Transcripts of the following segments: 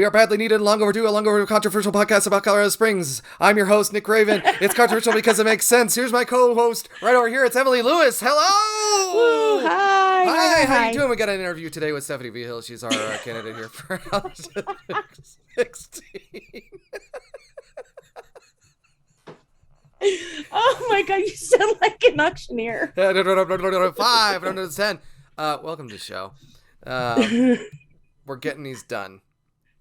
We are badly needed and long overdue, a long overdue controversial podcast about Colorado Springs. I'm your host, Nick Raven. It's controversial because it makes sense. Here's my co-host right over here. It's Emily Lewis. Hello! Woo, hi. Hi, how you doing? We got an interview today with Stephanie Vigil. She's our candidate here for House 16. Oh my god, you sound like an auctioneer. 5 out of 10. Welcome to the show. We're getting these done.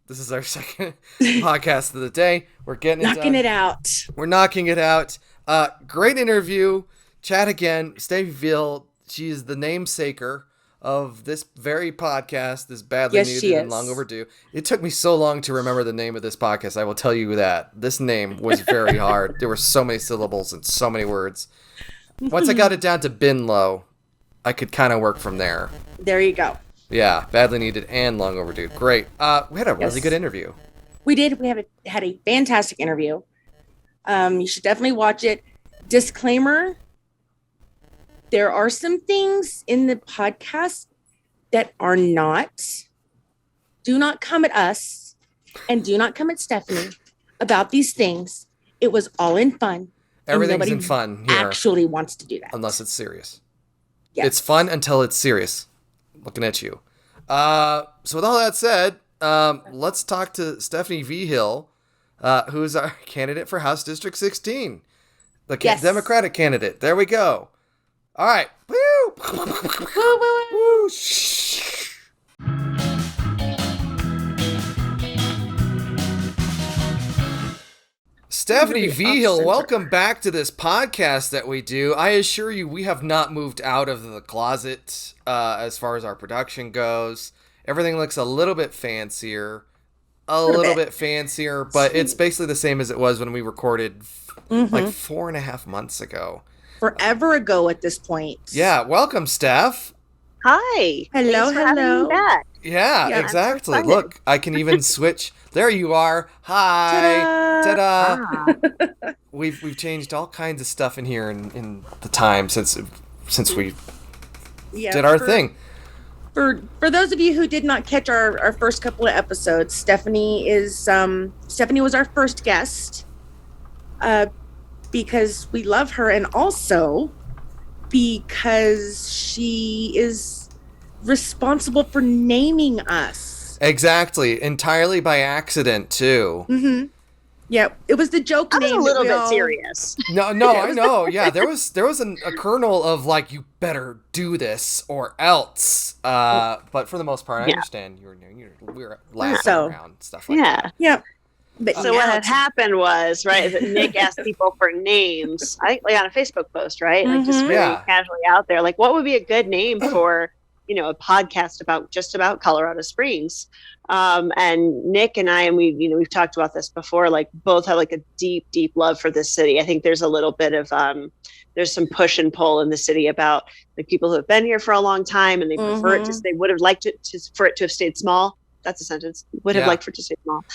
This is our second podcast of the day. We're getting it knocking done. it out. We're knocking it out. Great interview. Chat again. Stephanie Vigil. She is the namesaker of this very podcast, this badly needed and long overdue. It took me so long to remember the name of this podcast. I will tell you that. This name was very hard. There were so many syllables and so many words. Once I got it down to bin low, I could kind of work from there. There you go. Yeah, badly needed and long overdue. Great. We had a really good interview. We did. We had a fantastic interview. You should definitely watch it. Disclaimer, there are some things in the podcast that are do not come at us and do not come at Stephanie about these things. It was all in fun. Everything's in fun here. Actually wants to do that. Unless it's serious. Yes. It's fun until it's serious. Looking at you. So with all that said, let's talk to Stephanie Vigil, who is our candidate for House District 16. The Democratic candidate. There we go. All right. Woo! Woo! Stephanie Vigil, welcome back to this podcast that we do. I assure you, we have not moved out of the closet as far as our production goes. Everything looks a little bit fancier, but it's basically the same as it was when we recorded like 4.5 months ago. Forever ago at this point. Yeah, welcome, Steph. Hi. Hello. Me back. Yeah, exactly. Look, I can even switch. There you are. Hi. Ta-da. Ah. We've changed all kinds of stuff in here in the time since we did our thing. For those of you who did not catch our first couple of episodes, Stephanie was our first guest because we love her, and also because she is responsible for naming us. Exactly. Entirely by accident, too. Mm-hmm. Yeah, it was the joke name. I was a little bit serious. No, I know. Yeah, there was a kernel of like, you better do this or else. But for the most part, I understand we were laughing around stuff like that. Yeah. But so what had happened was, right, that Nick asked people for names, like on a Facebook post, right? Like just very casually out there, like what would be a good name for, a podcast about Colorado Springs. And Nick and I, and we've talked about this before, like both have like a deep, deep love for this city. I think there's a little bit of, there's some push and pull in the city about the people who have been here for a long time and they prefer it they would have liked it for it to have stayed small. That's a sentence. Would have liked for it to stay small.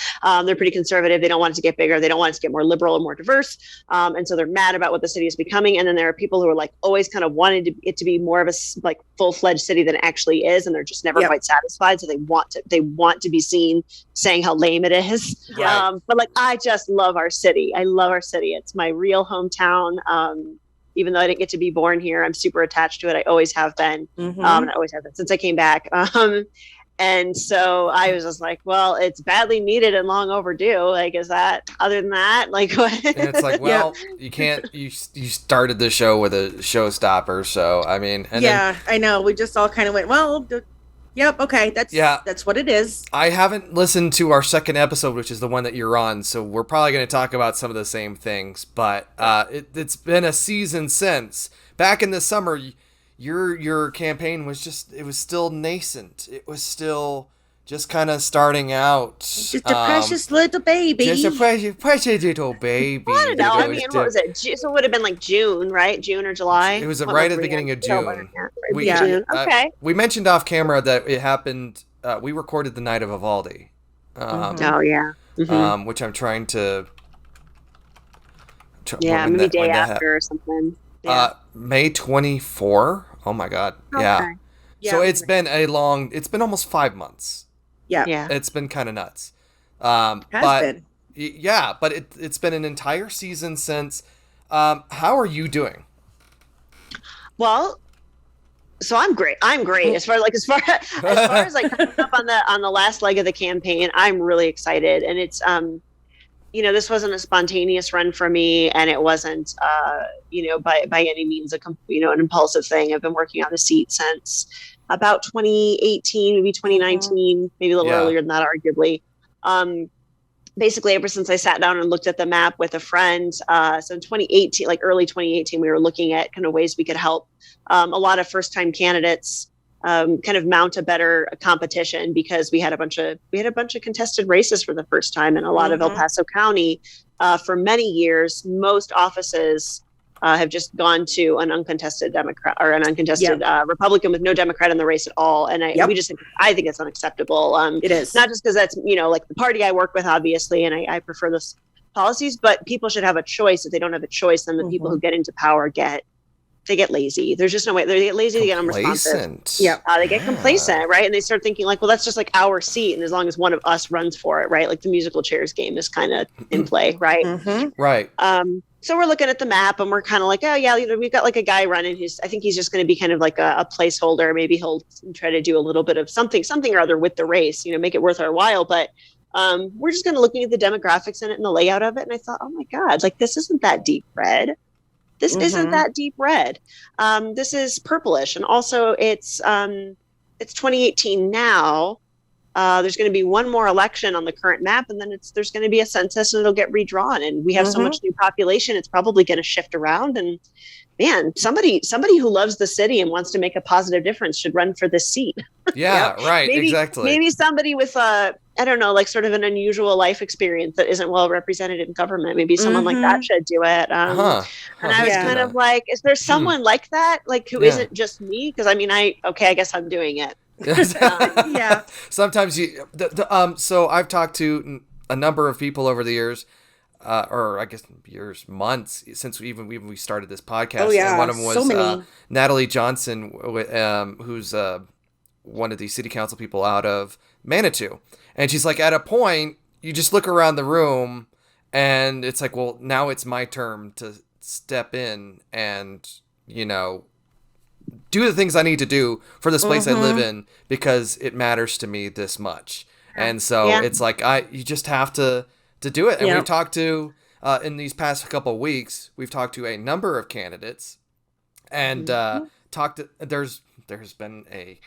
They're pretty conservative. They don't want it to get bigger. They don't want it to get more liberal and more diverse. And so they're mad about what the city is becoming. And then there are people who are like always kind of wanted it to be more of a like full-fledged city than it actually is. And they're just never quite satisfied. So they want to be seen saying how lame it is. Right. But like, I just love our city. I love our city. It's my real hometown. Even though I didn't get to be born here, I'm super attached to it. I always have been. And I always have been since I came back. And so I was just like, well, it's badly needed and long overdue. Like, is that, other than that, like what? And it's like, well, you can't, you started the show with a showstopper. So, I mean, then, I know. We just all kind of went, well, yep. Okay. That's what it is. I haven't listened to our second episode, which is the one that you're on. So we're probably going to talk about some of the same things, but it's been a season since. Back in the summer, your campaign was still nascent. It was still just kind of starting out. Just a precious little baby. Just a precious little baby. I don't know. I mean, what was it? So it would have been like June, right? June or July? It was right at the beginning of June. June. Okay. We mentioned off camera that it happened. We recorded the night of Uvalde. Which I'm trying to. Maybe day after or something. May 24. Oh my God. Okay. Yeah. So it's been almost 5 months. Yeah. It's been kind of nuts. But it's been an entire season since. How are you doing? Well, so I'm great. As far as like coming up on the last leg of the campaign, I'm really excited. And it's this wasn't a spontaneous run for me, and it wasn't by any means an impulsive thing. I've been working on the seat since about 2018, maybe 2019, maybe a little earlier than that, arguably. Basically, ever since I sat down and looked at the map with a friend, so in 2018, like early 2018, we were looking at kind of ways we could help a lot of first-time candidates kind of mount a better competition, because we had a bunch of contested races for the first time in a lot of El Paso County. For many years, most offices have just gone to an uncontested Democrat or an uncontested Republican with no Democrat in the race at all. And I think it's unacceptable. It is not just because that's, like the party I work with, obviously, and I prefer those policies, but people should have a choice. If they don't have a choice, then the people who get into power get lazy. There's just no way. They get lazy, they get unresponsive. They get complacent, right? And they start thinking like, well, that's just like our seat, and as long as one of us runs for it, right? Like the musical chairs game is kind of in play, right? Right. So we're looking at the map, and we're kind of like, oh yeah, we've got like a guy running who's, I think he's just going to be kind of like a placeholder. Maybe he'll try to do a little bit of something or other with the race, make it worth our while. But we're just kind of looking at the demographics in it and the layout of it, and I thought, oh my God, like this isn't that deep red. This isn't that deep red. This is purplish. And also it's 2018 now. There's going to be one more election on the current map, and then there's going to be a census, and it'll get redrawn. And we have so much new population, it's probably going to shift around. And man, somebody who loves the city and wants to make a positive difference should run for this seat. Yeah, right. Exactly. Maybe somebody with I don't know, like sort of an unusual life experience that isn't well represented in government. Maybe someone like that should do it. And I was kind of like, is there someone like that, like who isn't just me? Because I mean, I guess I'm doing it. Sometimes so I've talked to a number of people over the years, or I guess months since we started this podcast. And one of them was Natalie Johnson, who's one of the city council people out of Manitou. And she's like, at a point, you just look around the room and it's like, well, now it's my turn to step in and, do the things I need to do for this place I live in, because it matters to me this much. And so it's like, you just have to do it. And we've talked to, in these past couple of weeks, we've talked to a number of candidates, and there's been a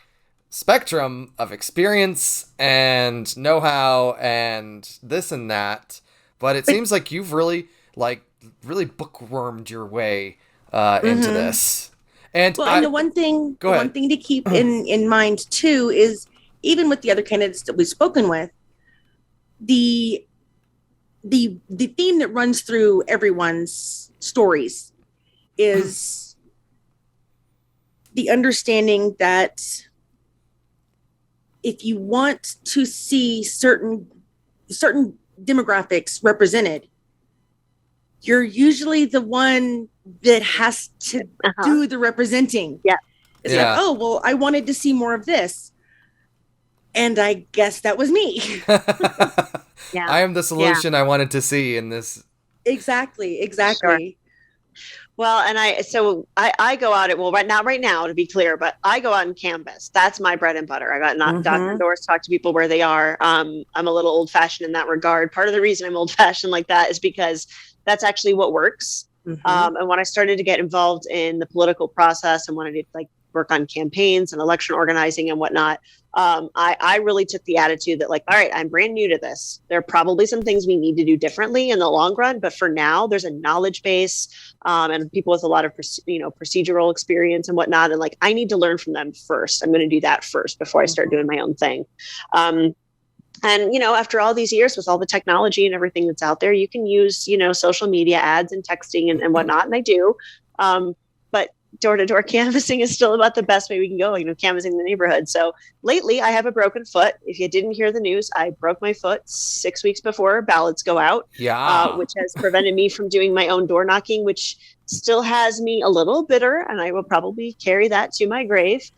spectrum of experience and know-how and this and that, but it seems like you've really bookwormed your way into this. And and the one thing to keep in mind too is, even with the other candidates that we've spoken with, the theme that runs through everyone's stories is the understanding that if you want to see certain demographics represented, you're usually the one that has to do the representing. It's like, oh, well, I wanted to see more of this, and I guess that was me. I am the solution I wanted to see in this. Exactly. Sure. Well, and I go out right now, to be clear, but I go out and canvas. That's my bread and butter. I got knocked on doors, talk to people where they are. I'm a little old fashioned in that regard. Part of the reason I'm old fashioned like that is because that's actually what works. And when I started to get involved in the political process and wanted to work on campaigns and election organizing and whatnot, I really took the attitude that all right, I'm brand new to this. There are probably some things we need to do differently in the long run, but for now there's a knowledge base and people with a lot of procedural experience and whatnot, and I need to learn from them first. I'm going to do that first before I start doing my own thing. And, after all these years with all the technology and everything that's out there, you can use, social media ads and texting and whatnot. And I do. But door-to-door canvassing is still about the best way we can go, canvassing the neighborhood. So lately I have a broken foot. If you didn't hear the news, I broke my foot 6 weeks before ballots go out, which has prevented me from doing my own door knocking, which still has me a little bitter, and I will probably carry that to my grave,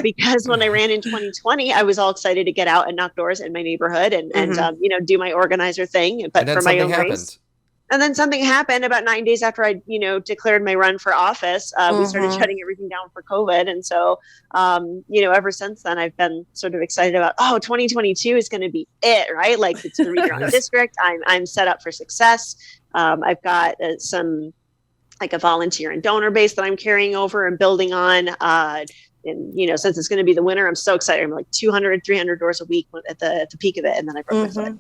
because when I ran in 2020, I was all excited to get out and knock doors in my neighborhood and do my organizer thing, but for my own race. And then something happened about 9 days after I, declared my run for office. We started shutting everything down for COVID. And so, ever since then, I've been sort of excited about, 2022 is going to be it, right? Like, it's the Read Your Own District. I'm set up for success. I've got some, like, a volunteer and donor base that I'm carrying over and building on. And, since it's going to be the winter, I'm so excited. I'm like 200, 300 doors a week at the peak of it. And then I broke my foot.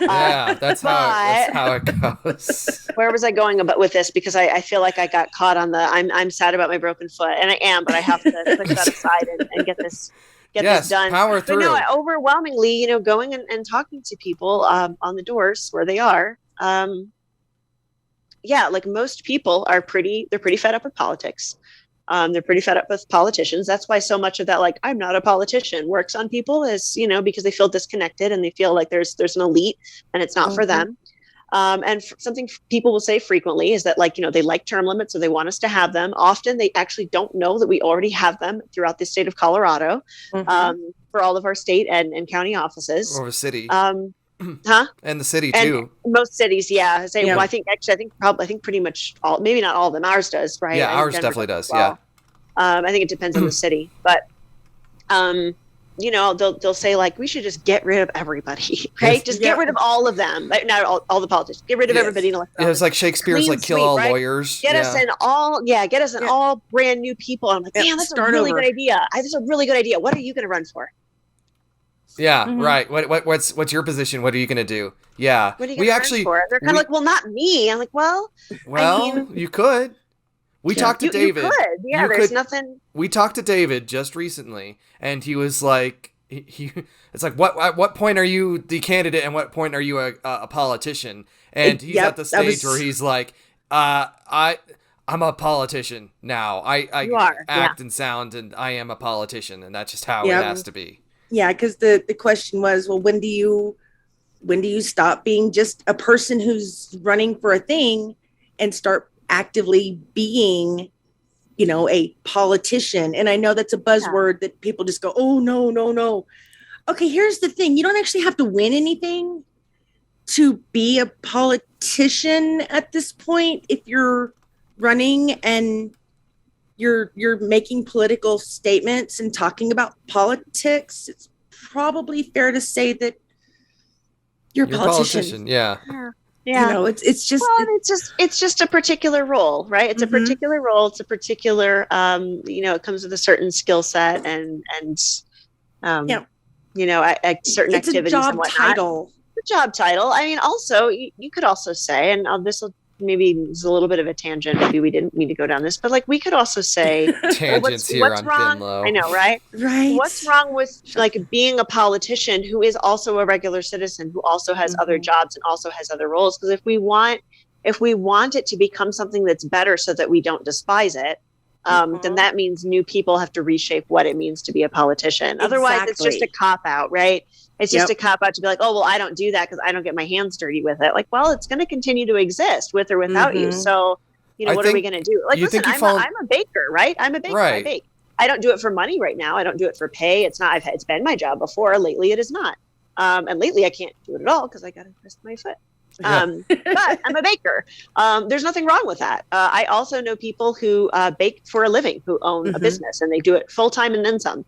Yeah, that's how it goes. Where was I going with this? Because I feel like I got caught on the, I'm sad about my broken foot, and I am, but I have to push that aside and get this done. Power through. But no, overwhelmingly, going and talking to people on the doors where they are. Like most people they're pretty fed up with politics. They're pretty fed up with politicians. That's why so much of that, like, I'm not a politician, works on people is, because they feel disconnected and they feel like there's an elite and it's not for them. And something people will say frequently is that, like, they like term limits, or they want us to have them. Often they actually don't know that we already have them throughout the state of Colorado, for all of our state and county offices. Or the city. And the city too. And most cities, yeah. Well, I think pretty much all, maybe not all of them. Ours does, right? Yeah, ours definitely does. Well. Yeah. I think it depends on the city, but they'll say, like, we should just get rid of everybody, right? Yes. Just get rid of all of them, but not all the politicians. Get rid of everybody. It's like Shakespeare's like kill all lawyers. Get us in all brand new people. And I'm like, man, that's a really good idea. That's a really good idea. What are you going to run for? Yeah, right. What's your position? What are you going to do? Yeah. What are you going to run for? They're kind of like, well, not me. I'm like, well, you could. We talked to David. You could. Yeah, there's nothing. We talked to David just recently, and he was like, it's like, at what point are you the candidate, and what point are you a politician? And he's at the stage where he's like, I'm a politician now. I act and sound, and I am a politician, and that's just how it has to be. Yeah, because the question was, well, when do you stop being just a person who's running for a thing and start actively being, a politician? And I know that's a buzzword that people just go, oh, no. Okay, here's the thing. You don't actually have to win anything to be a politician at this point. If you're running and you're making political statements and talking about politics, it's probably fair to say that you're a politician. Yeah. Yeah. It's just it's just a particular role, right? It's a particular role. It's a particular it comes with a certain skill set and certain it's activities a job and whatnot. title. The job title. I mean, also you could also say, and this will maybe is a little bit of a tangent. Maybe we didn't need to go down this, but like we could also say tangents what's on wrong? Binlow. I know, right? Right. What's wrong with like being a politician who is also a regular citizen who also has other jobs and also has other roles? Because if we want it to become something that's better so that we don't despise it, then that means new people have to reshape what it means to be a politician. Otherwise, it's just a cop out, right? It's just a cop out to be like, oh, well, I don't do that because I don't get my hands dirty with it. Like, well, it's going to continue to exist with or without you. So, what are we going to do? Like, listen, I'm a baker, right? I'm a baker. Right. I bake. I don't do it for money right now. I don't do it for pay. It's not. It's been my job before. Lately, it is not. And lately, I can't do it at all because I got to twist my foot. But I'm a baker. There's nothing wrong with that. I also know people who bake for a living, who own a business, and they do it full time and then some.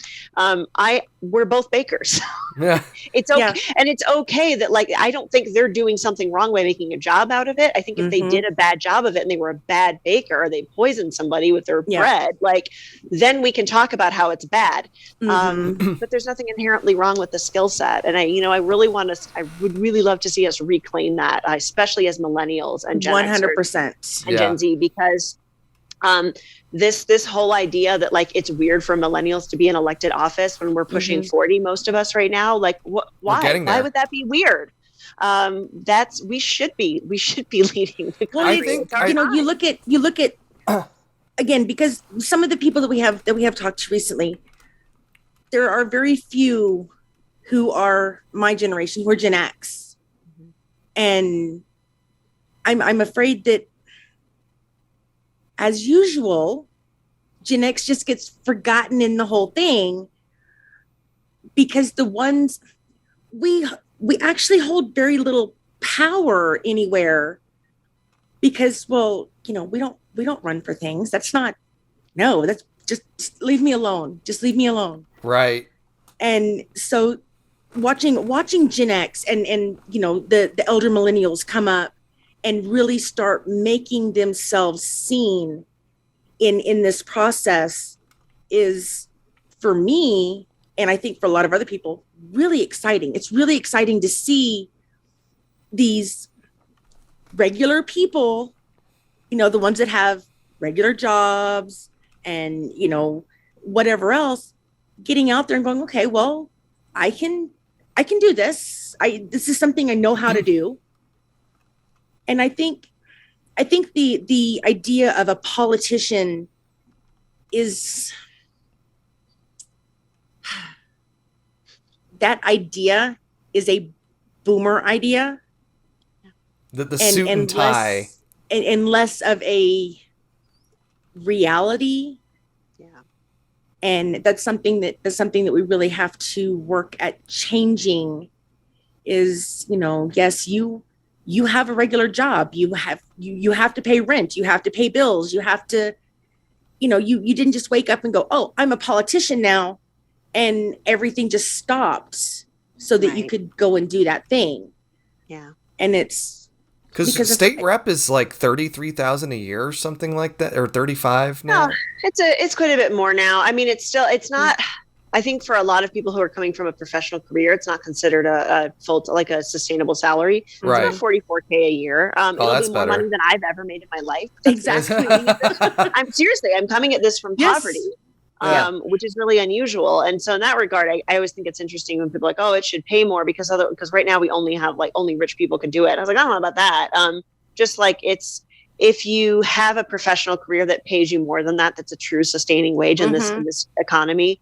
We're both bakers. It's okay, and it's okay that like I don't think they're doing something wrong by making a job out of it. I think if they did a bad job of it and they were a bad baker or they poisoned somebody with their bread, like then we can talk about how it's bad. But there's nothing inherently wrong with the skill set, and I would really love to see us reclaim that. Especially as millennials and Gen 100% and Gen Z, because this whole idea that like it's weird for millennials to be in elected office when we're pushing 40, most of us right now, like why would that be weird? We should be leading the country. You look at again, because some of the people that we have talked to recently, there are very few who are my generation, who are Gen X. Mm-hmm. And I'm afraid that, as usual, Gen X just gets forgotten in the whole thing, because the ones we actually hold very little power anywhere, because, well, you know, we don't run for things. That's just leave me alone. Just leave me alone. Right. And so watching Gen X and you know, the elder millennials come up and really start making themselves seen in this process is, for me, and I think for a lot of other people, really exciting. It's really exciting to see these regular people, you know, the ones that have regular jobs and, you know, whatever else, getting out there and going, okay, well, I can do this. This is something I know how to do. And I think the idea of a politician is, that idea is a boomer idea. The suit and tie. And less of a reality. Yeah. And that's something that we really have to work at changing, is, you know, yes, you have a regular job, you have to pay rent, you have to pay bills, you have to, you know, you didn't just wake up and go, oh, I'm a politician now, and everything just stopped so that you could go and do that thing. Yeah. And it's because state rep is like $33,000 a year or something like that, or 35 now. No, it's quite a bit more now. I mean, it's not. I think for a lot of people who are coming from a professional career, it's not considered a full, like a sustainable salary. It's right. about $44K a year. It'll that's be more better. money than I've ever made in my life. Exactly. I'm coming at this from poverty. Which is really unusual. And so in that regard, I always think it's interesting when people are like, oh, it should pay more because right now we only have only rich people can do it. I was like, I don't know about that. Just like if you have a professional career that pays you more than that, that's a true sustaining wage in this economy,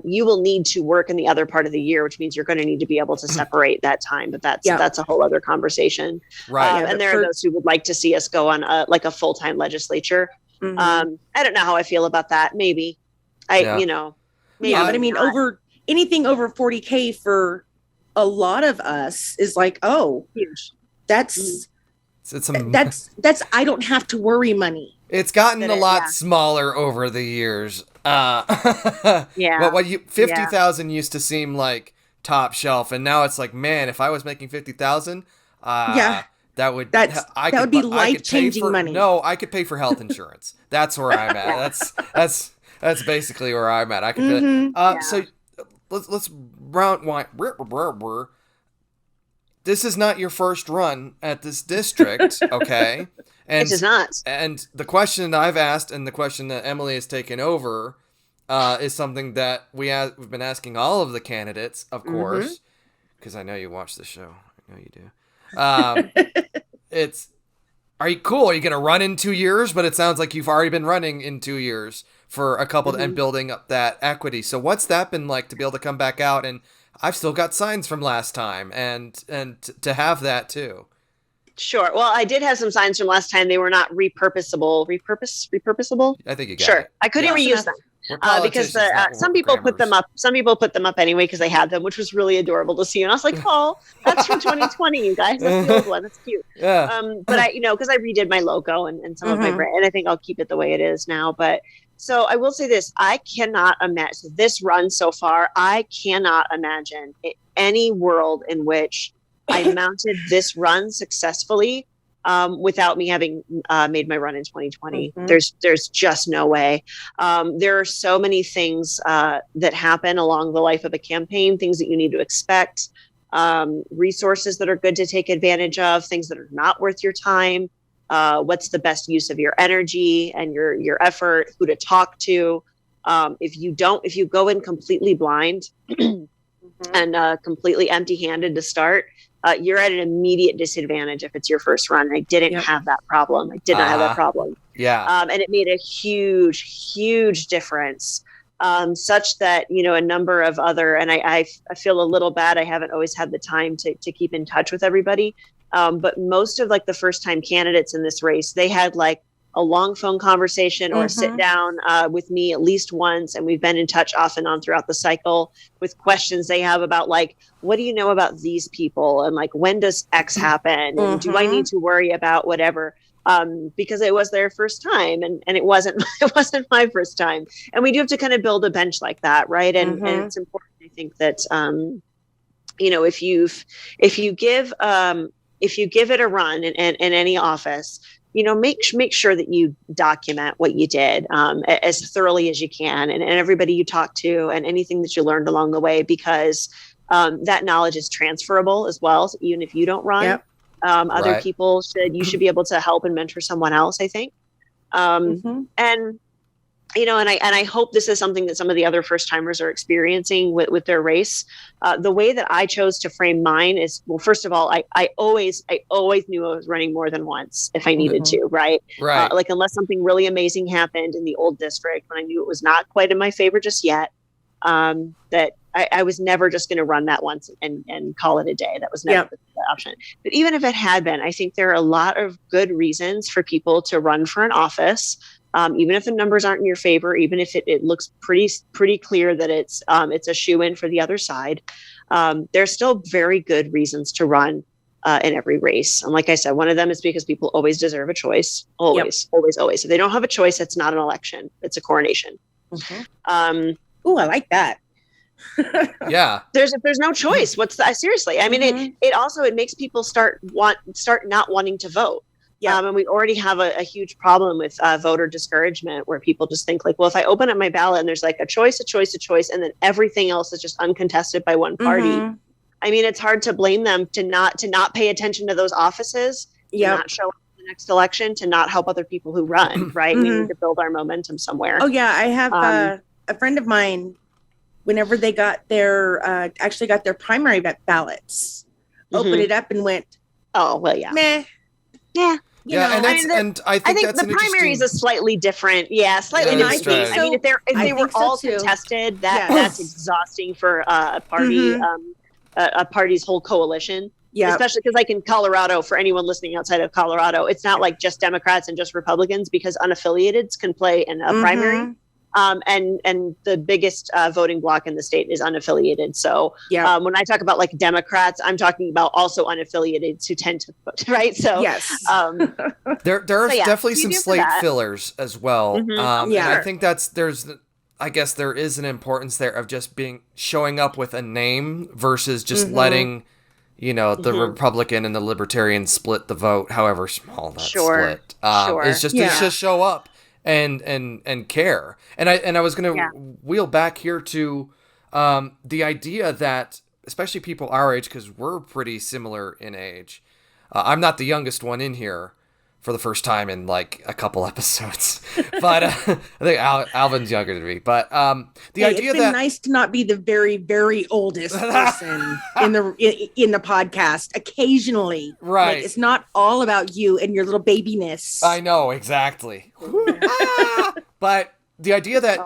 you will need to work in the other part of the year, which means you're going to need to be able to separate that time. But that's a whole other conversation. Right. And there are those who would like to see us go on a full-time legislature. I don't know how I feel about that. Maybe. You know, maybe but I mean, anything over 40K for a lot of us is like, oh, huge. That's I don't have to worry money. It's gotten a lot smaller over the years. What 50,000 used to seem like top shelf, and now it's like, man, if I was making 50,000, that would be life-changing money. No, I could pay for health insurance. That's where I'm at. That's basically where I'm at. I can. So let's round. This is not your first run at this district, okay? And it is not. And the question I've asked, and the question that Emily has taken over, is something that we've been asking all of the candidates, of course, because I know you watch the show. I know you do. Are you cool? Are you going to run in 2 years? But it sounds like you've already been running in 2 years for a couple and building up that equity. So what's that been like to be able to come back out? And I've still got signs from last time, and to have that too. Sure. Well, I did have some signs from last time. They were not repurposable. Repurposable? I think you got it. I couldn't reuse them. Because some people put them up. Some people put them up anyway because they had them, which was really adorable to see. And I was like, "Oh, that's from 2020, you guys. That's the old one. That's cute." Yeah. But because I redid my logo and some of my brand, and I think I'll keep it the way it is now. But so I will say this: I cannot imagine this run so far. I cannot imagine any world in which I mounted this run successfully. Without me having made my run in 2020. There's just no way. There are so many things that happen along the life of a campaign, things that you need to expect, resources that are good to take advantage of, things that are not worth your time, what's the best use of your energy and your effort, who to talk to. If you go in completely blind and completely empty-handed to start, you're at an immediate disadvantage if it's your first run. I didn't have that problem. I did not have that problem. Yeah. And it made a huge difference. Such that, a number of other, and I feel a little bad. I haven't always had the time to keep in touch with everybody. But most of like the first time candidates in this race, they had like a long phone conversation or a sit down with me at least once. And we've been in touch off and on throughout the cycle with questions they have about like, what do you know about these people? And like, when does X happen? And do I need to worry about whatever? Because it was their first time and it wasn't my first time. And we do have to kind of build a bench like that. Right. And it's important, I think, that, if you give it a run in any office, make sure that you document what you did as thoroughly as you can and everybody you talk to and anything that you learned along the way, because that knowledge is transferable as well. So even if you don't run, other people you should be able to help and mentor someone else, I think. And I hope this is something that some of the other first timers are experiencing with their race. The way that I chose to frame mine is, well, first of all, I always knew I was running more than once if I needed to, right? Like unless something really amazing happened in the old district when I knew it was not quite in my favor just yet, that I was never just going to run that once and call it a day. That was never the option. But even if it had been, I think there are a lot of good reasons for people to run for an office. Even if the numbers aren't in your favor, even if it looks pretty clear that it's a shoe-in for the other side, there's still very good reasons to run in every race. And like I said, one of them is because people always deserve a choice. Always. If they don't have a choice, it's not an election. It's a coronation. I like that. Yeah. There's no choice. Seriously. I mean, it makes people start not wanting to vote. Yeah. And we already have a huge problem with voter discouragement, where people just think like, well, if I open up my ballot and there's like a choice, and then everything else is just uncontested by one party. I mean, it's hard to blame them to not pay attention to those offices, to not show up in the next election, to not help other people who run, right? We need to build our momentum somewhere. Oh yeah. I have a friend of mine, whenever they got their primary ballots, opened it up and went, oh, well, yeah. Meh. Yeah. I think that's the primary is a slightly different, slightly different thing. I mean, if they were all contested, that's exhausting for a party, a party's whole coalition. Yeah. Especially because like in Colorado, for anyone listening outside of Colorado, it's not like just Democrats and just Republicans, because unaffiliateds can play in a primary. And the biggest voting bloc in the state is unaffiliated. So when I talk about like Democrats, I'm talking about also unaffiliated who tend to vote, right? So yes, there are definitely some slate fillers as well. And I think I guess there is an importance there of just showing up with a name versus just letting the Republican and the Libertarian split the vote, however small that split. It's just to show up and care. And I was going to wheel back here to the idea that, especially people our age, because we're pretty similar in age. I'm not the youngest one in here for the first time in like a couple episodes, but I think Alvin's younger than me. But the idea it's been nice to not be the very, very oldest person in the podcast. Occasionally, right? Like, it's not all about you and your little babiness. I know, exactly. But the idea that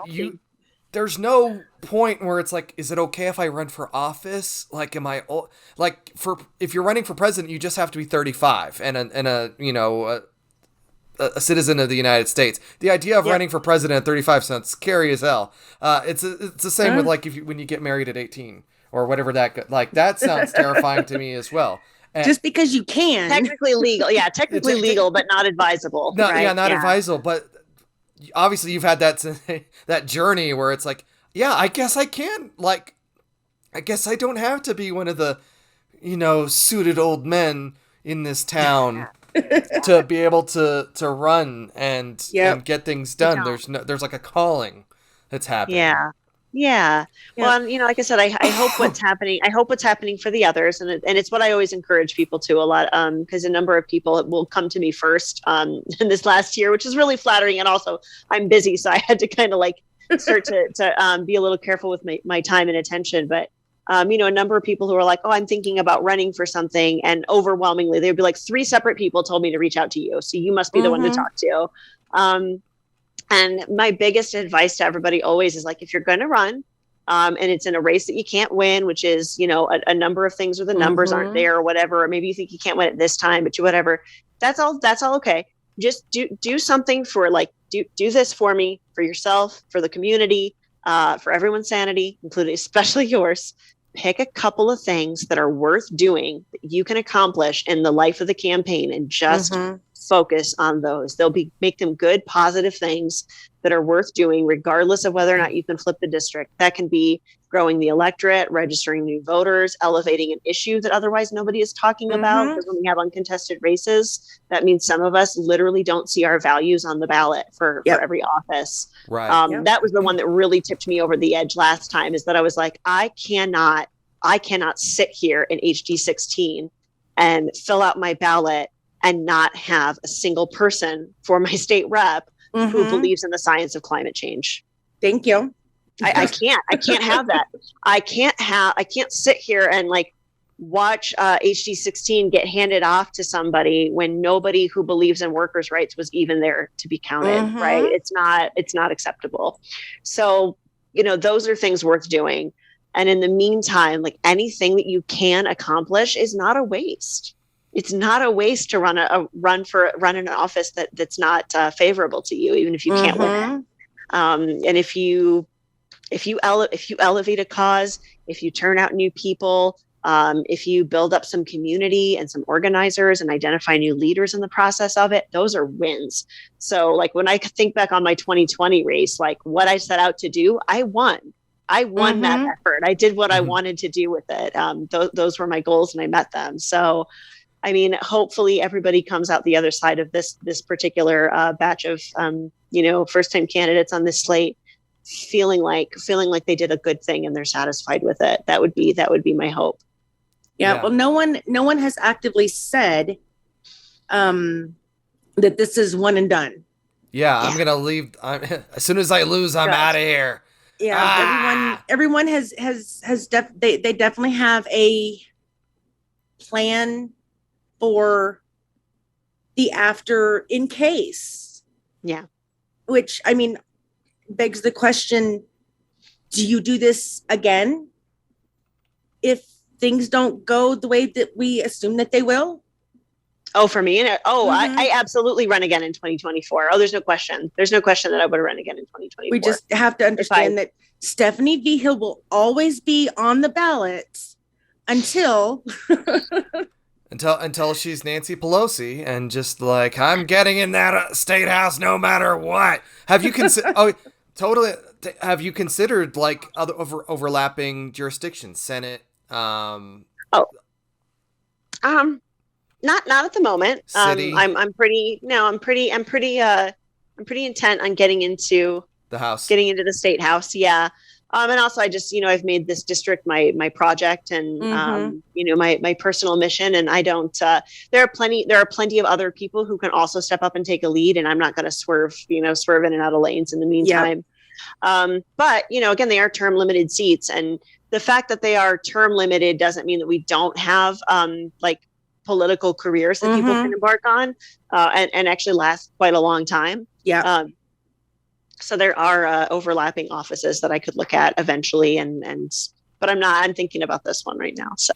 there's no point where it's like, is it okay if I run for office? Like, am I old? Like, if you're running for president, you just have to be 35 and a citizen of the United States. The idea of running for president at 35 sounds scary as hell. It's the same with like when you get married at 18 or whatever that sounds terrifying to me as well. And just because you can, technically legal, legal, but not advisable. No, right? Not advisable, but obviously you've had that journey where it's like, I guess I can. Like, I guess I don't have to be one of the, suited old men in this town to be able to run and get things done. There's like a calling that's happening. Yeah. Well, like I said, I hope what's happening. I hope what's happening for the others, and it's what I always encourage people to a lot. Because a number of people will come to me first in this last year, which is really flattering. And also, I'm busy, so I had to kind of like start to be a little careful with my time and attention. But a number of people who are like, oh, I'm thinking about running for something. And overwhelmingly, they'd be like, 3 separate people told me to reach out to you. So you must be the one to talk to. And my biggest advice to everybody always is like, if you're going to run, and it's in a race that you can't win, which is, a number of things where the numbers aren't there or whatever, or maybe you think you can't win at this time, but whatever, that's all okay. Just do something for do this for me, for yourself, for the community, for everyone's sanity, including especially yours. Pick a couple of things that are worth doing that you can accomplish in the life of the campaign and just focus on those. Make them good, positive things that are worth doing, regardless of whether or not you can flip the district. That can be growing the electorate, registering new voters, elevating an issue that otherwise nobody is talking about. Because when we have uncontested races, that means some of us literally don't see our values on the ballot for every office. Right. That was the one that really tipped me over the edge last time, is that I was like, I cannot sit here in HD 16 and fill out my ballot and not have a single person for my state rep who believes in the science of climate change. Thank you. I can't have that. I can't sit here and watch HD 16 get handed off to somebody when nobody who believes in workers' rights was even there to be counted. Right. It's not acceptable. So, those are things worth doing. And in the meantime, anything that you can accomplish is not a waste. It's not a waste to run in an office that's not favorable to you, even if you can't win it. And if you elevate a cause, if you turn out new people, if you build up some community and some organizers and identify new leaders in the process of it, those are wins. So when I think back on my 2020 race, what I set out to do, I won. I won that effort. I did what I wanted to do with it. Those were my goals and I met them. So, I mean, hopefully everybody comes out the other side of this particular batch of, first-time candidates on this slate, feeling like they did a good thing and they're satisfied with it. That would be my hope. Yeah. Well, no one has actively said that this is one and done. Yeah. I'm going to leave. As soon as I lose, I'm out of here. Yeah. Everyone has they definitely have a plan for the after in case. Yeah. Which, I mean, begs the question, do you do this again if things don't go the way that we assume that they will? Oh, for me? I absolutely run again in 2024. Oh, there's no question. There's no question that I would run again in 2024. We just have to understand that Stephanie Vigil will always be on the ballot until... Until she's Nancy Pelosi and just I'm getting in that state house no matter what. Have you considered? Totally. Have you considered other overlapping jurisdictions, Senate? Not at the moment. City. I'm pretty intent on getting into the House, getting into the state house. Yeah. And also I just, I've made this district my project and, my personal mission. And I don't, there are plenty of other people who can also step up and take a lead, and I'm not going to swerve in and out of lanes in the meantime. But, again, they are term limited seats, and the fact that they are term limited doesn't mean that we don't have, political careers that people can embark on, and actually last quite a long time. Yeah. So there are overlapping offices that I could look at eventually, but I'm thinking about this one right now. So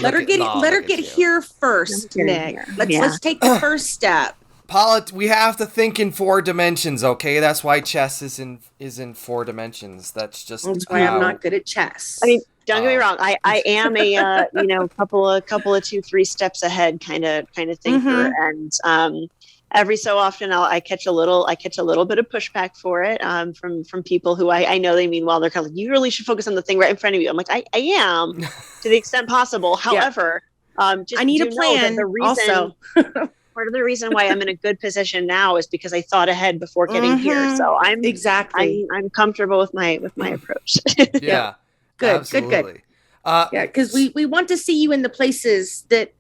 let her get here first, Nick. Let's take the first step. Paula, we have to think in 4 dimensions, okay? That's why chess is in 4 dimensions. That's why I'm not good at chess. I mean, don't get me wrong. I am a couple of 2-3 steps ahead kind of thinker, and every so often I catch a little bit of pushback for it from people who I know they mean well. They're kind of you really should focus on the thing right in front of you. I'm like, I am to the extent possible. However, just I need a plan. The reason, also. Part of the reason why I'm in a good position now is because I thought ahead before getting here. So I'm comfortable with my approach. Yeah. Good. Because we want to see you in the places that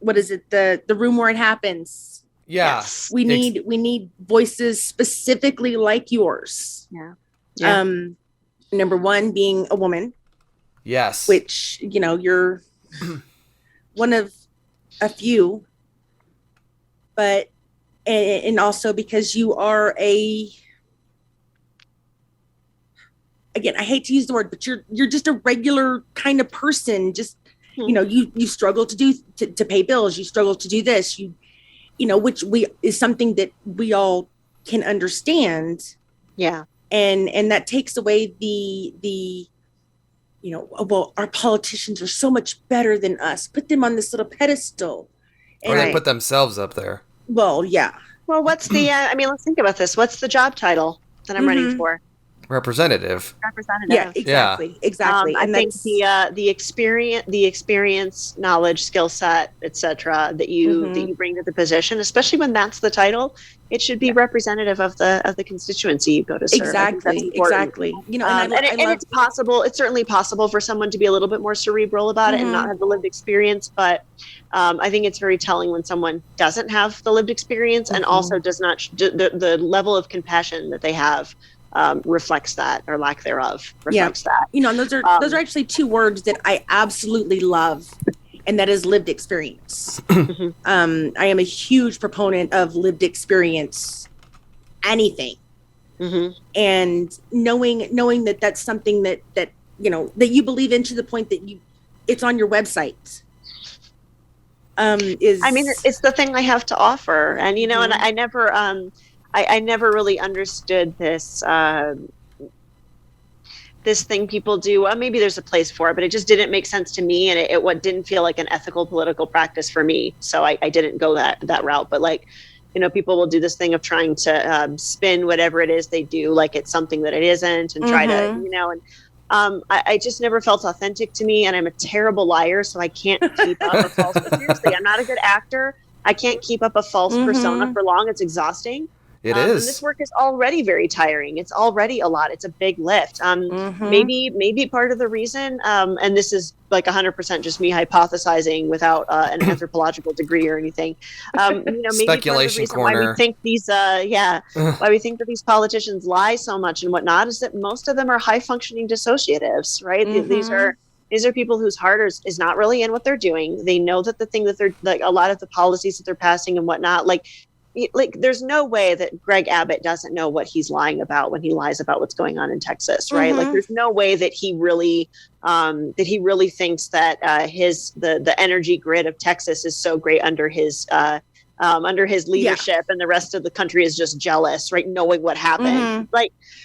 what is it, the room where it happens. Yeah. Yes. We need voices specifically like yours. Yeah. Number one being a woman. Yes. Which, you're one of a few, but, and also because you are again, I hate to use the word, but you're just a regular kind of person. Just, you struggle to pay bills. You struggle to do this, which is something that we all can understand. Yeah. And that takes away the well, our politicians are so much better than us. Put them on this little pedestal. Or they put themselves up there. Well, yeah. Well, what's the, let's think about this. What's the job title that I'm running for? Representative. Yeah, exactly. Exactly. And I think the experience, knowledge, skill set, etc., that you bring to the position, especially when that's the title, it should be representative of the constituency you go to serve. Exactly. And it's possible. It's certainly possible for someone to be a little bit more cerebral about it and not have the lived experience. But I think it's very telling when someone doesn't have the lived experience and also does not the level of compassion that they have. Reflects that, or lack thereof reflects that. And those are actually two words that I absolutely love, and that is lived experience. I am a huge proponent of lived experience, anything, and knowing that that's something that that you believe in to the point that it's on your website. It's the thing I have to offer, and and I never. I never really understood this this thing people do. Well, maybe there's a place for it, but it just didn't make sense to me, and it didn't feel like an ethical political practice for me. So I didn't go that route. But people will do this thing of trying to spin whatever it is they do like it's something that it isn't, and try to I just never felt authentic to me, and I'm a terrible liar, so I can't keep up a false. Seriously, I'm not a good actor. I can't keep up a false persona for long. It's exhausting. It is. And this work is already very tiring. It's already a lot. It's a big lift. Maybe part of the reason, and this is like 100% just me hypothesizing without an anthropological degree or anything. Maybe speculation corner. Why we think these, why we think that these politicians lie so much and whatnot is that most of them are high functioning dissociatives, right? These are people whose heart is not really in what they're doing. They know that the thing that they're like, a lot of the policies that they're passing and whatnot, like there's no way that Greg Abbott doesn't know what he's lying about when he lies about what's going on in Texas, right? Like there's no way that he really thinks that the energy grid of Texas is so great under his leadership, and the rest of the country is just jealous, right? Knowing what happened,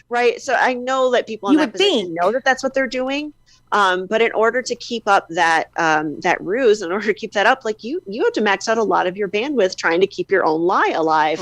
right? So I know that people in that position know that that's what they're doing. But in order to keep up that ruse, in order to keep that up, you have to max out a lot of your bandwidth trying to keep your own lie alive.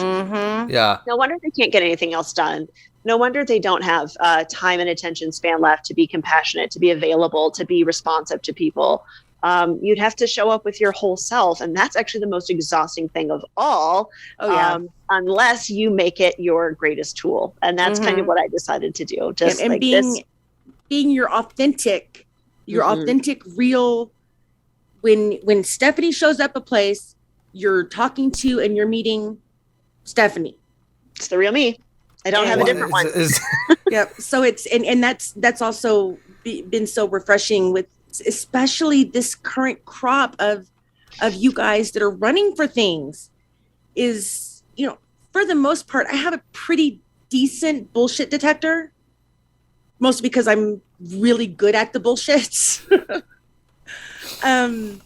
Yeah. No wonder they can't get anything else done. No wonder they don't have time and attention span left to be compassionate, to be available, to be responsive to people. You'd have to show up with your whole self, and that's actually the most exhausting thing of all. Unless you make it your greatest tool, and that's kind of what I decided to do. Just and being your authentic, real. When Stephanie shows up a place, you're talking to and you're meeting Stephanie. It's the real me. I don't have a different one. Yep. So it's and that's also been so refreshing with especially this current crop of you guys that are running for things. Is for the most part, I have a pretty decent bullshit detector. Mostly because I'm really good at the bullshits. And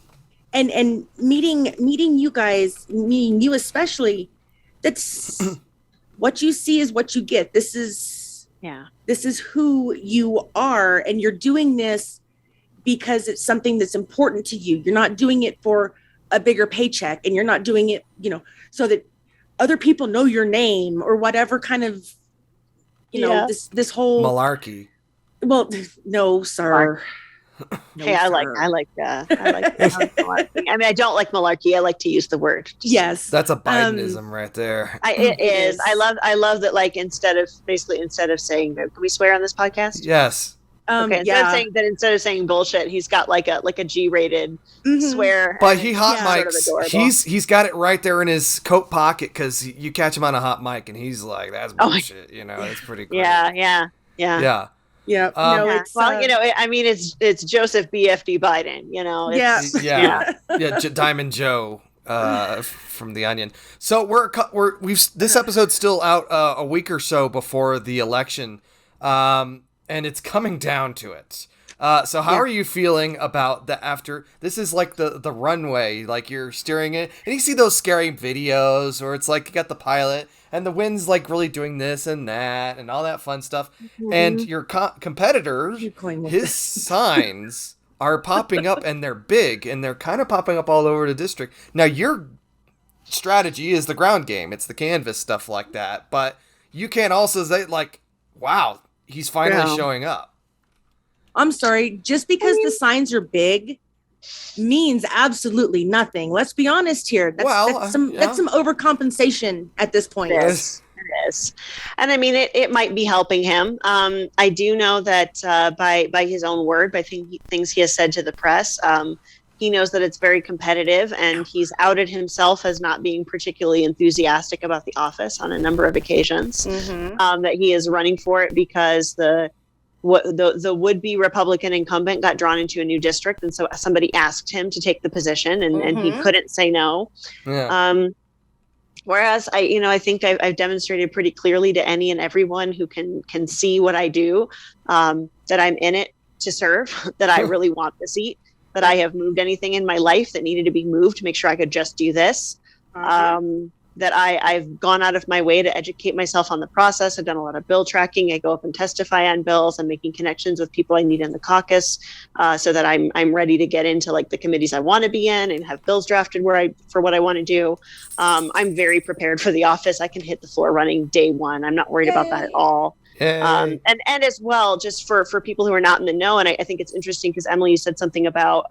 meeting you guys, meeting you especially, that's what you see is what you get. This is who you are, and you're doing this because it's something that's important to you. You're not doing it for a bigger paycheck, and you're not doing it, so that other people know your name or whatever kind of this whole malarkey. Well, no, sir. No, hey, I like malarkey. I mean, I don't like malarkey. I like to use the word. Yes, that's a Bidenism right there. It is. I love that. Like instead of saying, can we swear on this podcast? Yes. Okay. Instead of saying bullshit, he's got like a G-rated swear. But he hot mics. Sort of he's got it right there in his coat pocket because you catch him on a hot mic and he's like, "That's bullshit." It's pretty cool. Yeah. Yeah. No, it's well, I mean, it's Joseph BFD Biden. Diamond Joe from The Onion. So this episode's still out a week or so before the election, and it's coming down to it. So how are you feeling about the after? This is like the runway, like you're steering it, and you see those scary videos, or it's like you got the pilot, and the wind's like really doing this and that, and all that fun stuff. Mm-hmm. And your competitor, his signs are popping up, and they're big, and they're kind of popping up all over the district. Now your strategy is the ground game; it's the canvas stuff like that. But you can't also say like, "Wow, he's finally showing up." I'm sorry, just because the signs are big means absolutely nothing. Let's be honest here. That's some overcompensation at this point. Yes, it is. And I mean, it might be helping him. I do know that by his own word, by things he has said to the press, he knows that it's very competitive, and he's outed himself as not being particularly enthusiastic about the office on a number of occasions. Mm-hmm. That he is running for it because the would-be Republican incumbent got drawn into a new district, and so somebody asked him to take the position, and he couldn't say no. Yeah. Whereas I think I've demonstrated pretty clearly to any and everyone who can see what I do, that I'm in it to serve, that I really want the seat, that I have moved anything in my life that needed to be moved to make sure I could just do this. That I've gone out of my way to educate myself on the process. I've done a lot of bill tracking. I go up and testify on bills. I'm making connections with people I need in the caucus, so that I'm ready to get into like the committees I want to be in and have bills drafted for what I want to do. I'm very prepared for the office. I can hit the floor running day one. I'm not worried about that at all. And as well, just for people who are not in the know, and I think it's interesting because Emily, you said something about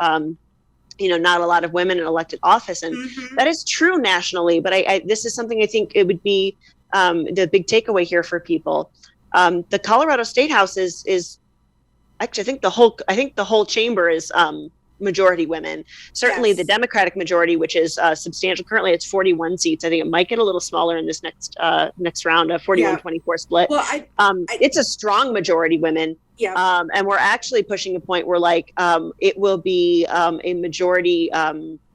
not a lot of women in elected office, and that is true nationally. But this is something I think it would be the big takeaway here for people. The Colorado State House is actually, I think the whole chamber is majority women. Certainly the Democratic majority, which is substantial. Currently, it's 41 seats. I think it might get a little smaller in this next round, a 41-24 split. Well, it's a strong majority women. Yeah. And we're actually pushing a point where it will be a majority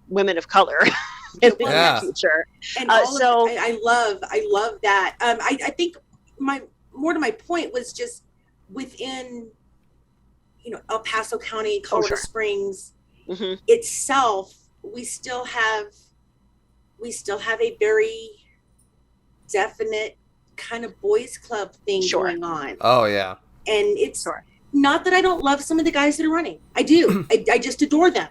women of color in the future. And I love that. I think more to my point was just within El Paso County, Colorado Springs itself, we still have a very definite kind of boys club thing going on. Oh yeah. And it's not that I don't love some of the guys that are running. I do. I just adore them.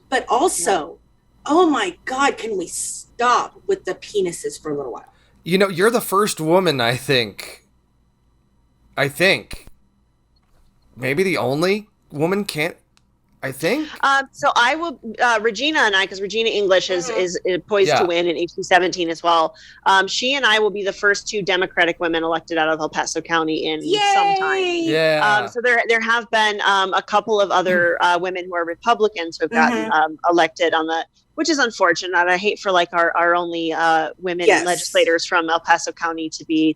But also, oh my God, can we stop with the penises for a little while? You're the first woman, I think. Maybe the only woman I think. So I will, Regina and I, because Regina English is poised to win in HC 17 as well. She and I will be the first two Democratic women elected out of El Paso County in some time. Yeah. So there have been a couple of other women who are Republicans who have gotten elected on the, which is unfortunate. I hate for our only women legislators from El Paso County to be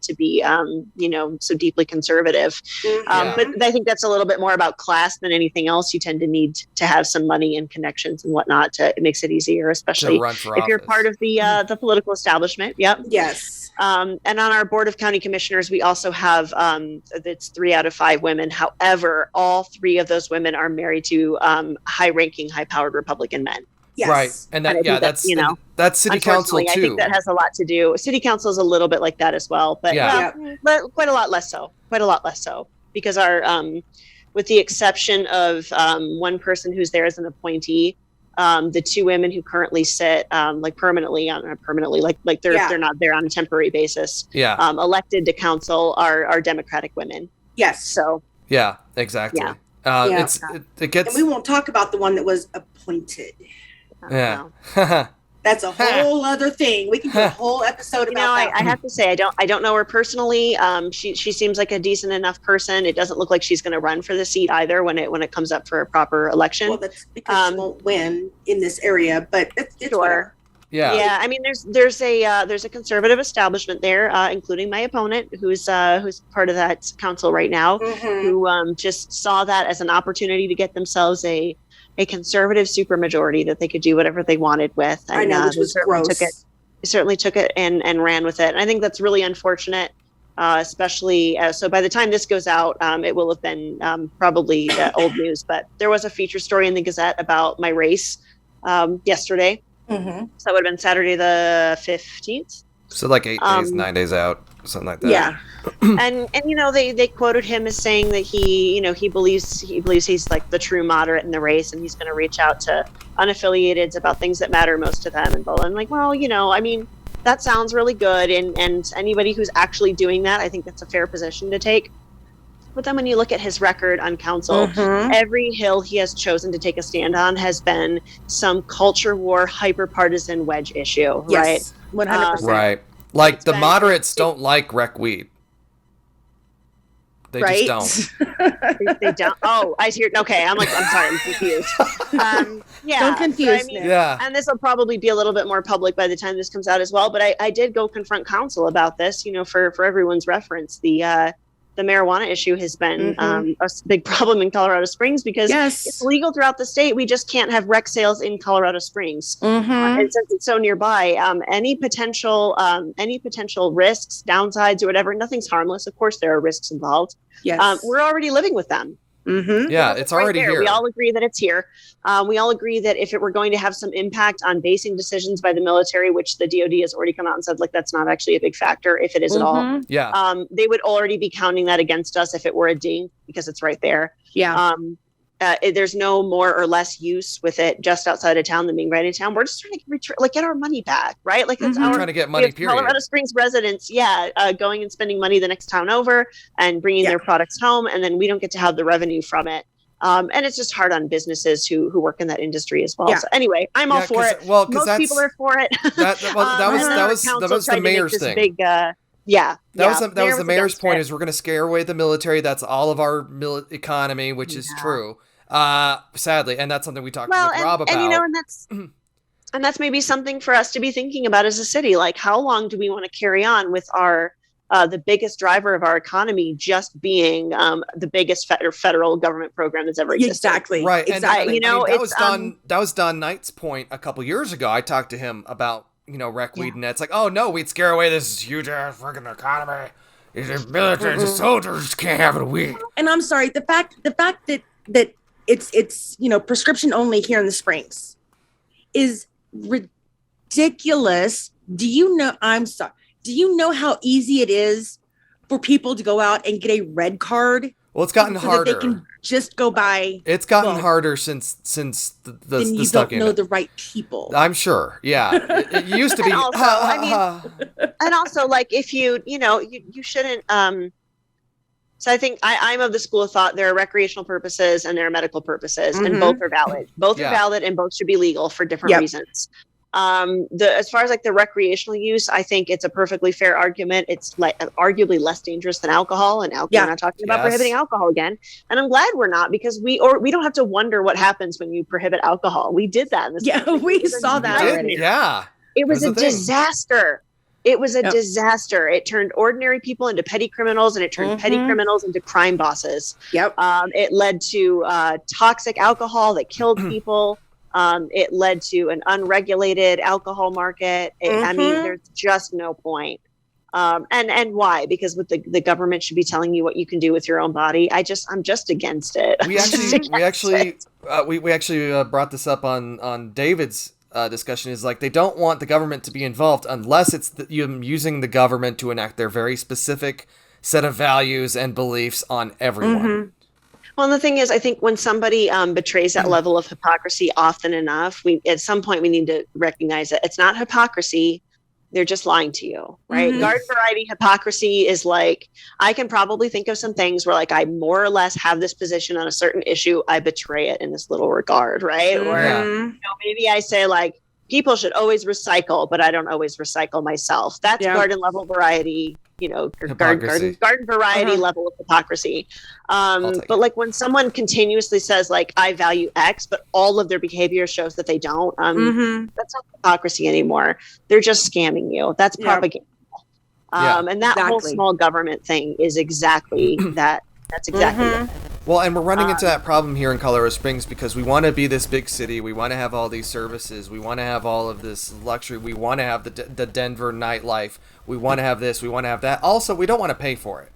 so deeply conservative. But I think that's a little bit more about class than anything else. You tend to need to have some money and connections and whatnot. It makes it easier, especially if you're part of the political establishment. Yep. Yes. And on our board of county commissioners, we also have it's 3 out of 5 women. However, all 3 of those women are married to high-ranking, high-powered Republican men. Yes. Right. And that's city council too. I think that has a lot to do. City council is a little bit like that as well, but quite a lot less so because our, with the exception of one person who's there as an appointee, the 2 women who currently sit permanently, they're not there on a temporary basis. Yeah. Elected to council are Democratic women. Yes. So. Yeah, exactly. Yeah. It gets. And we won't talk about the one that was appointed. Yeah. That's a whole other thing. We can do a whole episode about that. I have to say, I don't know her personally. She seems like a decent enough person. It doesn't look like she's going to run for the seat either when it comes up for a proper election. Well, that's because she won't win in this area, but it's whatever. Yeah. I mean, there's a conservative establishment there, including my opponent, who's part of that council right now, who just saw that as an opportunity to get themselves a conservative supermajority that they could do whatever they wanted with. And, I know, which was gross. Certainly took it and ran with it. And I think that's really unfortunate, especially so by the time this goes out, it will have been probably old news. But there was a feature story in the Gazette about my race yesterday. So that would have been Saturday the 15th. So like 8 days, 9 days out, something like that. Yeah. and they quoted him as saying that he believes he's like the true moderate in the race, and he's going to reach out to unaffiliateds about things that matter most to them. And I'm like, well, I mean, that sounds really good. And anybody who's actually doing that, I think that's a fair position to take. But then when you look at his record on council, every hill he has chosen to take a stand on has been some culture war, hyper-partisan wedge issue, yes, right? 100%. Right. Like the moderates don't like rec weed. They just don't. They don't. Oh, I hear. Okay, I'm sorry, I'm confused. Yeah, don't confuse me. Yeah, and this will probably be a little bit more public by the time this comes out as well. But I did go confront council about this. For everyone's reference, the marijuana issue has been a big problem in Colorado Springs because it's legal throughout the state. We just can't have rec sales in Colorado Springs. And since it's so nearby, any potential risks, downsides, or whatever, nothing's harmless. Of course, there are risks involved. Yes. We're already living with them. Yeah, it's already here. We all agree that it's here. We all agree that if it were going to have some impact on basing decisions by the military, which the DoD has already come out and said, like, that's not actually a big factor, if it is at all. Yeah. They would already be counting that against us if it were a ding, because it's right there. Yeah. There's no more or less use with it just outside of town than being right in town. We're just trying to get our money back, right? Like it's trying to get money. Period. Colorado Springs residents, going and spending money the next town over and bringing their products home, and then we don't get to have the revenue from it. And it's just hard on businesses who work in that industry as well. Yeah. So anyway, I'm all for it. Well, most people are for it. That was the mayor's thing. That was the mayor's point. Is we're going to scare away the military. That's all of our economy, which is true. Sadly, and that's something we talked with Rob about. And that's maybe something for us to be thinking about as a city. Like, how long do we want to carry on with our the biggest driver of our economy just being the biggest federal government program that's ever existed? Exactly. Right. Exactly. And that was Don Knight's point a couple years ago. I talked to him about rec weed, and it's like, oh no, we'd scare away this huge ass freaking economy. These military, the soldiers can't have it weed. And I'm sorry, the fact that it's prescription only here in the Springs is ridiculous. Do you know how easy it is for people to go out and get a red card? Well, it's gotten harder. That they can just go by. It's gotten harder since the you stuck don't know the right people. I'm sure. Yeah, it used to be. And also, and also, like, if you shouldn't. So I think I'm of the school of thought there are recreational purposes and there are medical purposes, and both are valid. Both are valid, and both should be legal for different reasons. As far as like the recreational use, I think it's a perfectly fair argument. It's like arguably less dangerous than alcohol, and we're not talking about prohibiting alcohol again. And I'm glad we're not, because we don't have to wonder what happens when you prohibit alcohol. We did that in this country. We saw that already. Yeah. It was a disaster. It was a disaster. It turned ordinary people into petty criminals, and it turned petty criminals into crime bosses. Yep. It led to toxic alcohol that killed people. It led to an unregulated alcohol market. I mean, there's just no point. And why? Because the government should be telling you what you can do with your own body. I'm just against it. We actually brought this up on David's discussion. Is like, they don't want the government to be involved unless it's using the government to enact their very specific set of values and beliefs on everyone. Well, and the thing is, I think when somebody betrays that level of hypocrisy often enough, at some point we need to recognize that it's not hypocrisy. They're just lying to you, right? Garden variety hypocrisy is like, I can probably think of some things where, like, I more or less have this position on a certain issue. I betray it in this little regard, right? Or maybe I say, like, people should always recycle, but I don't always recycle myself. That's garden level variety. Hypocrisy. garden variety level of hypocrisy. But like when someone continuously says like, I value X, but all of their behavior shows that they don't, that's not hypocrisy anymore. They're just scamming you. That's propaganda. And that whole small government thing is exactly that. That's exactly it. Well, and we're running into that problem here in Colorado Springs because we want to be this big city. We want to have all these services. We want to have all of this luxury. We want to have the Denver nightlife. We want to have this. We want to have that. Also, we don't want to pay for it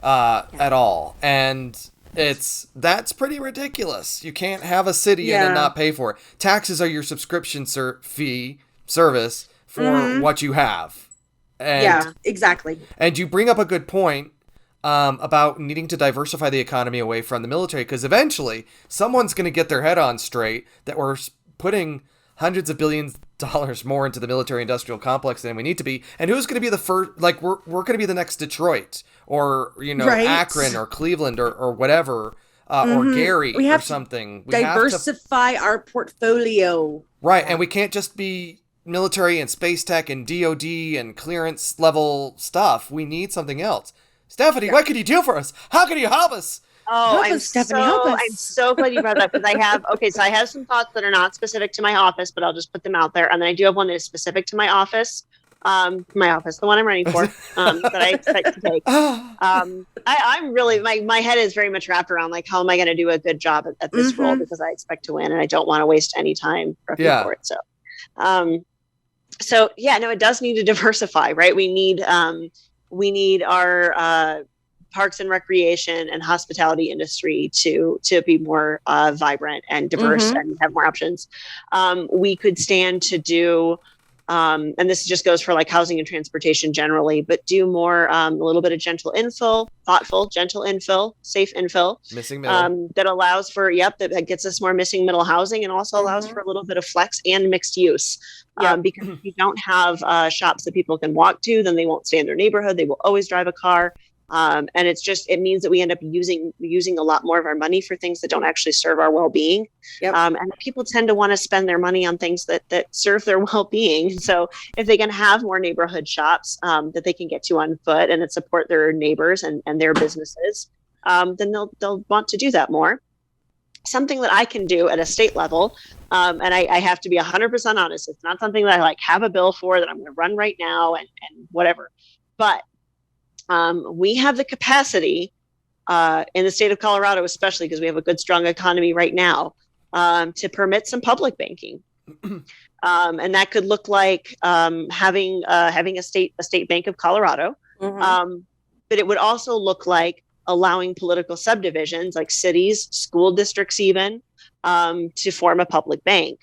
at all. And that's pretty ridiculous. You can't have a city and then not pay for it. Taxes are your subscription fee service for what you have. And, exactly. And you bring up a good point. About needing to diversify the economy away from the military, because eventually someone's going to get their head on straight that we're putting hundreds of billions of dollars more into the military industrial complex than we need to be. And who's going to be the first? Like we're going to be the next Detroit or Akron or Cleveland or whatever or Gary we have or something. We diversify our portfolio. Right, and we can't just be military and space tech and DoD and clearance level stuff. We need something else. Stephanie, what can you do for us? How can you help us? Oh, I'm so glad you brought it up because I have some thoughts that are not specific to my office, but I'll just put them out there. And then I do have one that is specific to my office, the one I'm running for, that I expect to take. I'm really, my head is very much wrapped around like, how am I going to do a good job at this role because I expect to win and I don't want to waste any time prepping for it. So, it does need to diversify, right? We need our parks and recreation and hospitality industry to be more vibrant and diverse and have more options. We could stand to do, and this just goes for like housing and transportation generally, but do more, a little bit of gentle infill, thoughtful, gentle infill, safe infill. Missing middle. That allows for, that gets us more missing middle housing and also allows for a little bit of flex and mixed use. Because if you don't have shops that people can walk to, then they won't stay in their neighborhood. They will always drive a car. And it means that we end up using a lot more of our money for things that don't actually serve our well-being. And people tend to want to spend their money on things that serve their well-being. So if they can have more neighborhood shops that they can get to on foot and that support their neighbors and their businesses, then they'll want to do that more. Something that I can do at a state level, and I have to be 100% honest, it's not something that I have a bill for that I'm going to run right now and whatever. But we have the capacity in the state of Colorado, especially because we have a good, strong economy right now, to permit some public banking. And that could look like having a state bank of Colorado. But it would also look like allowing political subdivisions like cities, school districts even, to form a public bank.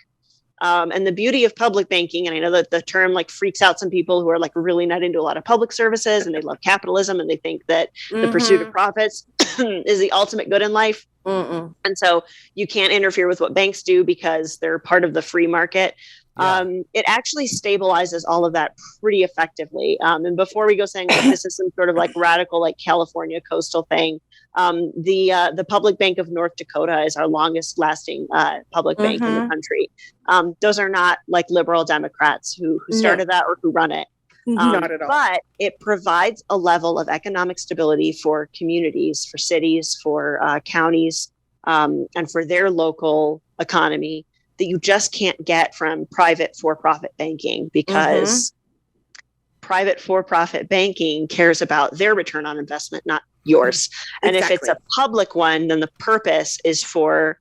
And the beauty of public banking, and I know that the term freaks out some people who are really not into a lot of public services and they love capitalism and they think that the pursuit of profits is the ultimate good in life. And so you can't interfere with what banks do because they're part of the free market. It actually stabilizes all of that pretty effectively. And before we go saying this is some sort of radical California coastal thing, the Public Bank of North Dakota is our longest lasting public bank in the country. Those are not liberal Democrats who started that or who run it. Not at all. But it provides a level of economic stability for communities, for cities, for counties, and for their local economy that you just can't get from private for-profit banking because private for-profit banking cares about their return on investment, not yours. And if it's a public one, then the purpose is for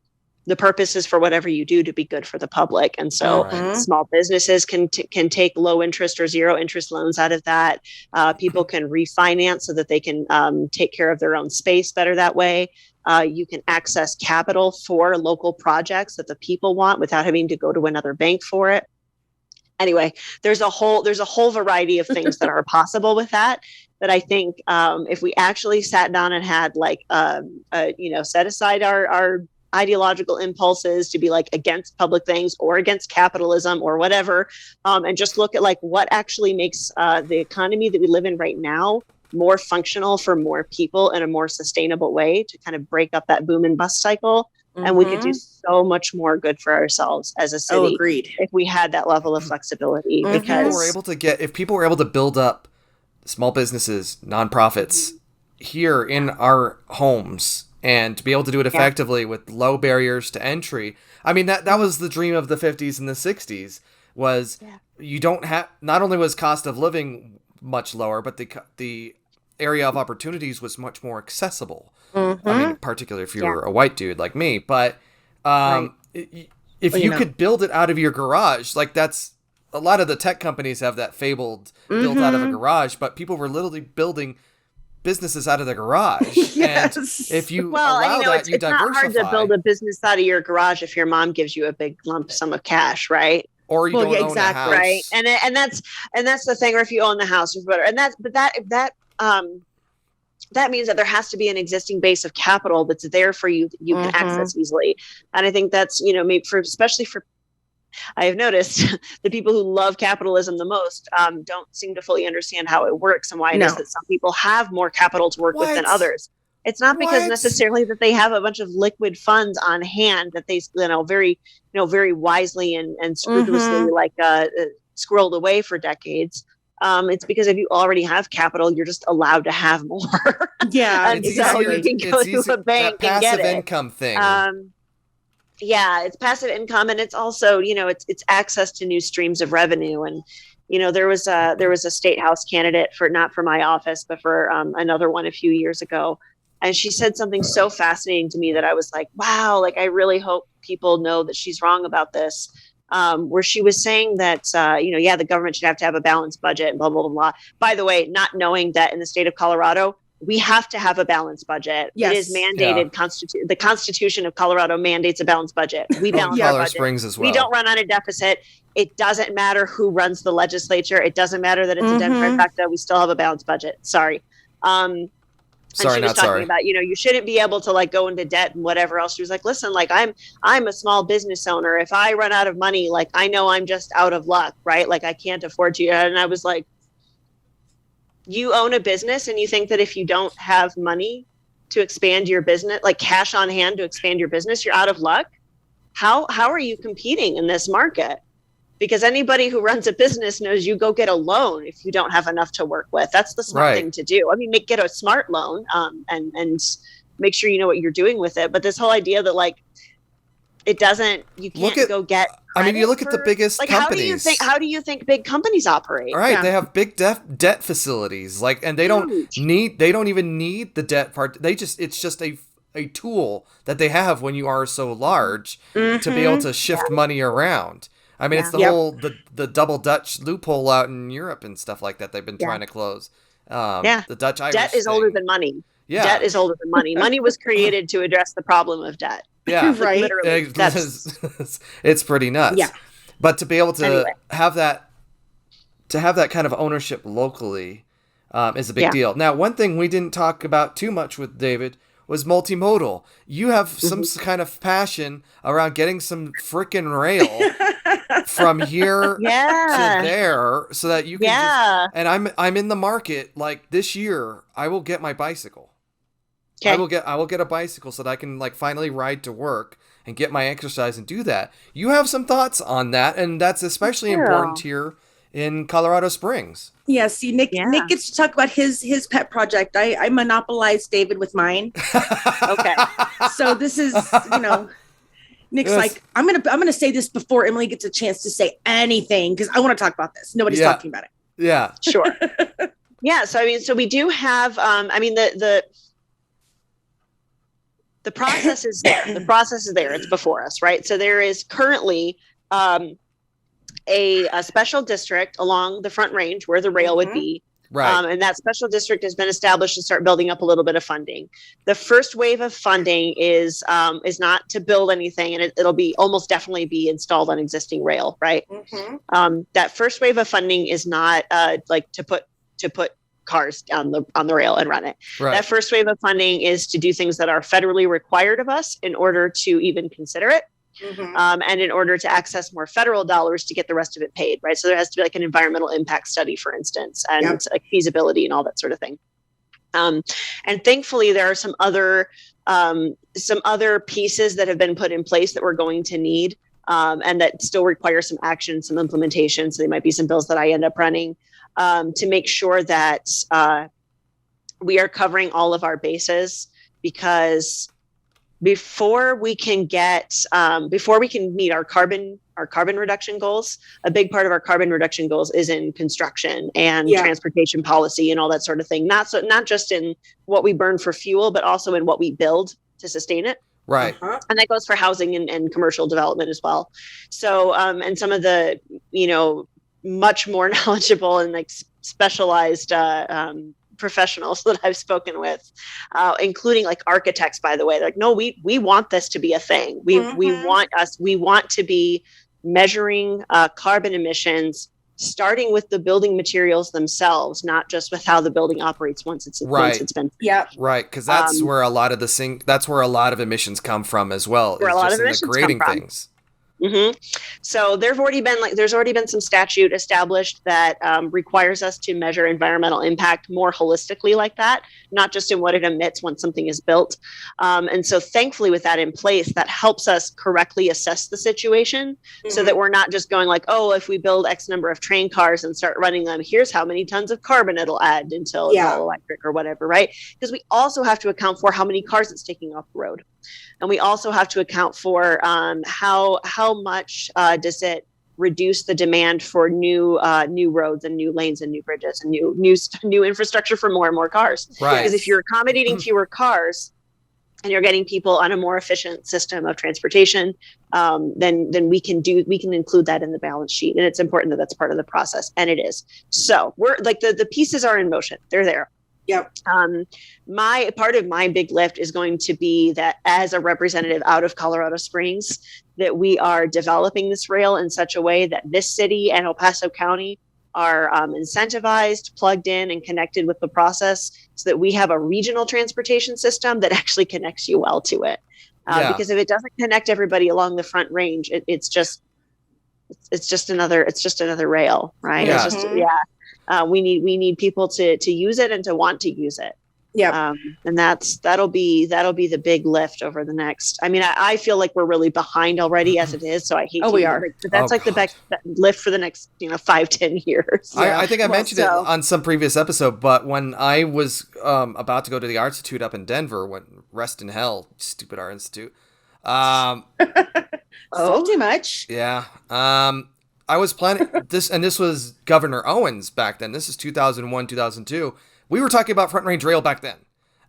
whatever you do to be good for the public. And so small businesses can take low interest or zero interest loans out of that. People can refinance so that they can take care of their own space better that way. You can access capital for local projects that the people want without having to go to another bank for it. Anyway, there's a whole variety of things that are possible with that I think if we actually sat down and had set aside our ideological impulses to be against public things or against capitalism or whatever, and just look at what actually makes the economy that we live in right now more functional for more people in a more sustainable way to kind of break up that boom and bust cycle. And we could do so much more good for ourselves as a city if we had that level of flexibility. Because if people were able to build up small businesses, nonprofits here in our homes, and to be able to do it effectively with low barriers to entry. I mean, that was the dream of the 50s and the 60s, was you don't have, not only was cost of living much lower, but the area of opportunities was much more accessible. I mean, particularly if you're a white dude like me, but if you could build it out of your garage, like that's, a lot of the tech companies have that fabled built out of a garage, but people were literally building businesses out of the garage. And if you allow that, you diversify. It's not hard to build a business out of your garage if your mom gives you a big lump sum of cash, right? Or you don't own a house, right? And that's the thing. Or if you own the house, or whatever. And that means that there has to be an existing base of capital that's there for you that you can access easily. And I think that's, maybe especially for, I have noticed the people who love capitalism the most don't seem to fully understand how it works and why it is that some people have more capital to work with than others. It's not because necessarily that they have a bunch of liquid funds on hand that they, very wisely and scrupulously squirreled away for decades. It's because if you already have capital, you're just allowed to have more. And so you can go to a bank and get it. Passive income thing. It's passive income, and it's also, it's access to new streams of revenue. And, there was a state house candidate not for my office, but for another one a few years ago. And she said something so fascinating to me that I was like, wow, like I really hope people know that she's wrong about this. Where she was saying that, the government should have to have a balanced budget and blah, blah, blah, blah. By the way, not knowing that in the state of Colorado, we have to have a balanced budget. Yes. It is mandated. The Constitution of Colorado mandates a balanced budget. We balance our budget. Springs as well. We don't run on a deficit. It doesn't matter who runs the legislature. It doesn't matter that it's a Democrat facto. We still have a balanced budget. Sorry. And she was talking about, you shouldn't be able to go into debt and whatever else. She was like, listen, I'm a small business owner. If I run out of money, I know I'm just out of luck, right? I can't afford to. And I was like, you own a business and you think that if you don't have money to expand your business, cash on hand to expand your business, you're out of luck. How are you competing in this market? Because anybody who runs a business knows you go get a loan if you don't have enough to work with. That's the smart thing to do. I mean, get a smart loan and make sure you know what you're doing with it. But this whole idea that you can't go get. I mean, you look at the biggest companies. How do you think big companies operate? Right, they have big debt facilities, and they don't even need the debt part. It's just a tool that they have when you are so large to be able to shift money around. I mean, it's the whole the double Dutch loophole out in Europe and stuff like that. They've been trying to close. The Dutch Irish debt is older than money. Yeah. Debt is older than money. Money was created to address the problem of debt. Yeah, right. Literally, it's pretty nuts. Yeah, but to be able to have that kind of ownership locally is a big deal. Now, one thing we didn't talk about too much with David was multimodal. You have some kind of passion around getting some freaking rail from here to there, so that you can. And I'm in the market. This year, I will get my bicycle. Okay. I will get a bicycle so that I can finally ride to work and get my exercise and do that. You have some thoughts on that, and that's especially important here in Colorado Springs. Yeah, see, Nick gets to talk about his pet project. I monopolized David with mine. Okay. So this is, Nick's I'm gonna say this before Emily gets a chance to say anything, because I want to talk about this. Nobody's talking about it. Yeah. Sure. So we do have the process is there. The process is there. It's before us, right? So there is currently a special district along the Front Range where the rail would be. Right. And that special district has been established to start building up a little bit of funding. The first wave of funding is not to build anything, and it'll be almost definitely be installed on existing rail, right? That first wave of funding is not to put cars on the rail and run it. Right. That first wave of funding is to do things that are federally required of us in order to even consider it. And in order to access more federal dollars to get the rest of it paid, right? So there has to be an environmental impact study, for instance, and feasibility and all that sort of thing. And thankfully, there are some other pieces that have been put in place that we're going to need, and that still require some action, some implementation. So there might be some bills that I end up running. to make sure that we are covering all of our bases, because before we can meet our carbon reduction goals, a big part of our carbon reduction goals is in construction and transportation policy and all that sort of thing. Not just in what we burn for fuel, but also in what we build to sustain it. Right. And that goes for housing and commercial development as well. So, and some of the, much more knowledgeable and like specialized professionals that I've spoken with, including like architects, by the way, they're like, no, we want this to be a thing. We want to be measuring carbon emissions, starting with the building materials themselves, not just with how the building operates once it's been. Yeah. Right. Cause that's where a lot of emissions come from as well. Where a lot of emissions come from. Things. Mm-hmm. So there's already been some statute established that requires us to measure environmental impact more holistically like that, not just in what it emits once something is built. And so thankfully with that in place, that helps us correctly assess the situation so that we're not just going like, oh, if we build X number of train cars and start running them, here's how many tons of carbon it'll add until it's all electric or whatever, right? Because we also have to account for how many cars it's taking off the road. And we also have to account for how much does it reduce the demand for new roads and new lanes and new bridges and new infrastructure for more and more cars. Right. Because if you're accommodating fewer cars and you're getting people on a more efficient system of transportation, then we can include that in the balance sheet. And it's important that that's part of the process, and it is. So we're like the pieces are in motion. They're there. Yep. My part of my big lift is going to be that as a representative out of Colorado Springs, that we are developing this rail in such a way that this city and El Paso County are incentivized, plugged in, and connected with the process, so that we have a regional transportation system that actually connects you well to it. Because if it doesn't connect everybody along the Front Range, it's just another rail, right? Yeah. It's just we need people to use it and to want to use it. Yeah. And that'll be the big lift over the next. I mean, I feel like we're really behind already as it is. So I hate. We are. But that's the best lift for the next 5-10 years. I think I mentioned it on some previous episode, but when I was about to go to the Art Institute up in Denver, rest in hell, stupid Art Institute. Too much. Yeah. I was planning this, and this was Governor Owens back then. This is 2001, 2002. We were talking about Front Range Rail back then,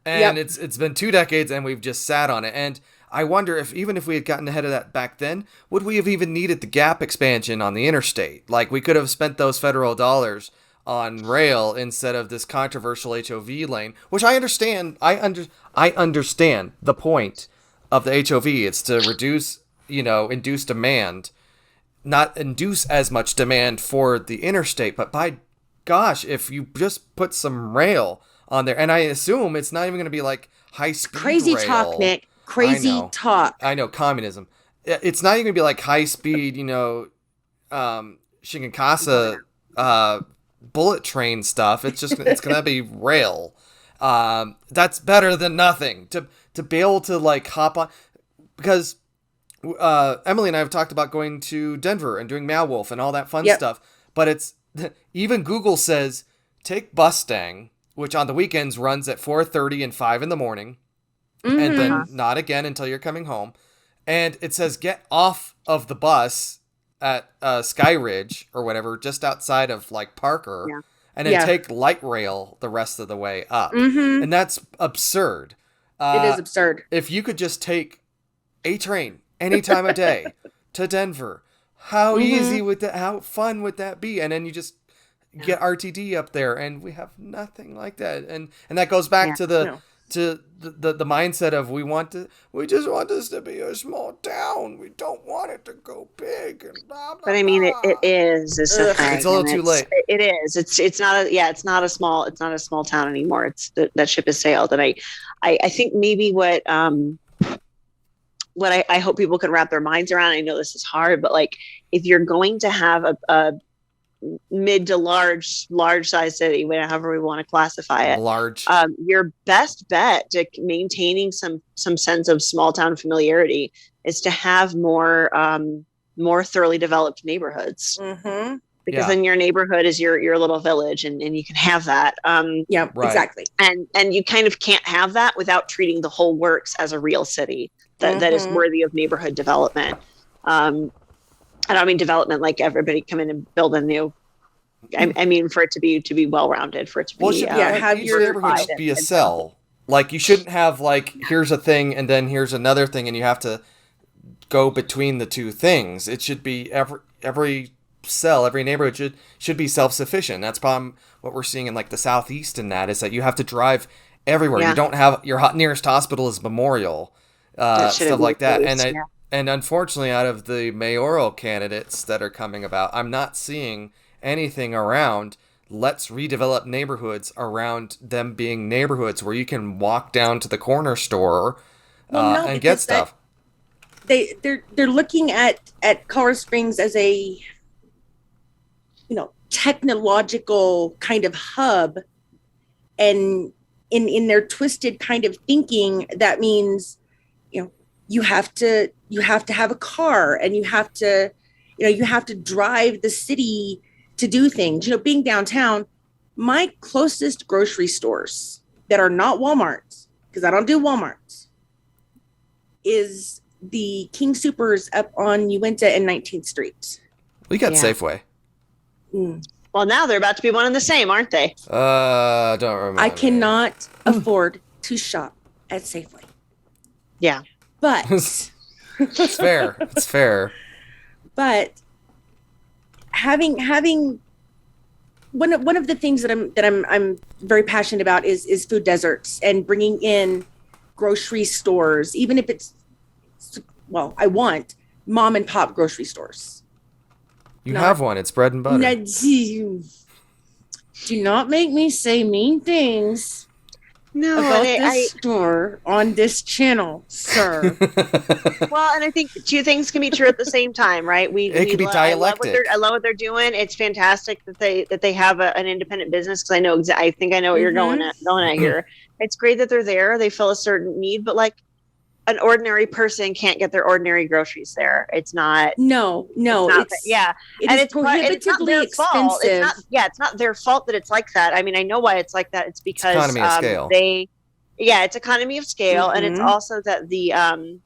and it's been 2 decades, and we've just sat on it. And I wonder if even if we had gotten ahead of that back then, would we have even needed the gap expansion on the interstate? Like, we could have spent those federal dollars on rail instead of this controversial HOV lane, which I understand. I understand the point of the HOV. It's to reduce, induce demand, not induce as much demand for the interstate, but by gosh, if you just put some rail on there, and I assume it's not even going to be like high-speed Crazy rail. talk, Nick. Crazy talk. I know, communism. It's not even going to be like high-speed, Shinkansen bullet train stuff. It's going to be rail. That's better than nothing. To be able to like hop on, because Emily and I have talked about going to Denver and doing Malwolf and all that fun stuff, but it's even Google says take Mustang, which on the weekends runs at 4:30 and 5 in the morning, and then not again until you're coming home. And it says get off of the bus at Sky Ridge or whatever, just outside of like Parker, and then take light rail the rest of the way up. And that's absurd. It is absurd. If you could just take a train any time of day to Denver, how easy would that, how fun would that be? And then you just get RTD up there, and we have nothing like that. And that goes back to the mindset of we just want this to be a small town. We don't want it to go big and blah, blah, but I mean, it is. It's the thing. It's a little too late. It is. It's not a small town anymore. That ship has sailed. And I think maybe what I hope people can wrap their minds around, I know this is hard, but like if you're going to have a mid to large size city, however we want to classify it, your best bet to maintaining some sense of small town familiarity is to have more thoroughly developed neighborhoods. because then your neighborhood is your little village, and you can have that. Exactly. And you kind of can't have that without treating the whole works as a real city that is worthy of neighborhood development. I don't mean development like everybody come in and build a new. I mean for it to be well-rounded, for it to be have your neighborhood should be a cell. Like you shouldn't have like here's a thing and then here's another thing and you have to go between the two things. It should be every cell, every neighborhood should be self-sufficient. That's what we're seeing in like the Southeast in that is that you have to drive everywhere. You don't have your nearest hospital is Memorial, stuff like that. And unfortunately, out of the mayoral candidates that are coming about, I'm not seeing anything around let's redevelop neighborhoods around them being neighborhoods where you can walk down to the corner store and get stuff. They're looking at Colorado Springs as a technological kind of hub, and in their twisted kind of thinking, that means you have to have a car and you have to drive the city to do things. Being downtown, my closest grocery stores that are not Walmarts, because I don't do Walmarts, is the King Soopers up on Uinta and 19th Street. We got Safeway. Well, now they're about to be one and the same, aren't they? Don't remember. I cannot afford to shop at Safeway. Yeah. But it's fair. It's fair. But having one of the things that I'm very passionate about is food deserts and bringing in grocery stores, even if it's I want mom and pop grocery stores. You have one. It's bread and butter. Do not make me say mean things about this store on this channel, sir. Well, and I think two things can be true at the same time, right? It can be dialectic. I love what they're doing. It's fantastic that they have an independent business, because I think I know what you're going at here. It's great that they're there. They fill a certain need, but like an ordinary person can't get their ordinary groceries there. It's not. No. It's prohibitively expensive. It's not their fault that it's like that. I mean, I know why it's like that. It's because economy of scale. It's economy of scale, and it's also that the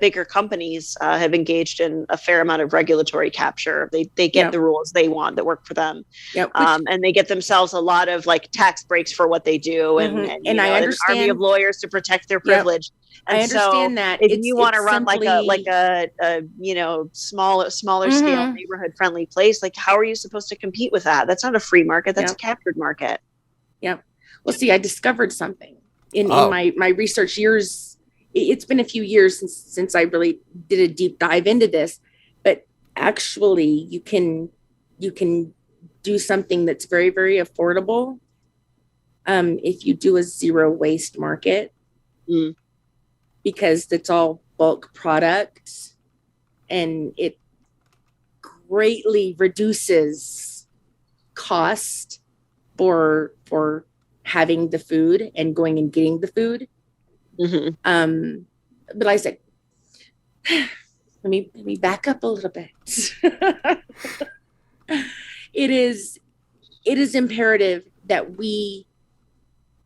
bigger companies have engaged in a fair amount of regulatory capture. They get the rules they want that work for them, and they get themselves a lot of like tax breaks for what they do, and I understand an army of lawyers to protect their privilege. And I understand that if you want to run like a smaller scale neighborhood friendly place, like how are you supposed to compete with that? That's not a free market. That's a captured market. Yeah. Well, see, I discovered something in my research years. It's been a few years since I really did a deep dive into this, but actually you can do something that's very, very affordable if you do a zero waste market, because it's all bulk products and it greatly reduces cost for having the food and going and getting the food. But like I said, let me back up a little bit. It is imperative that we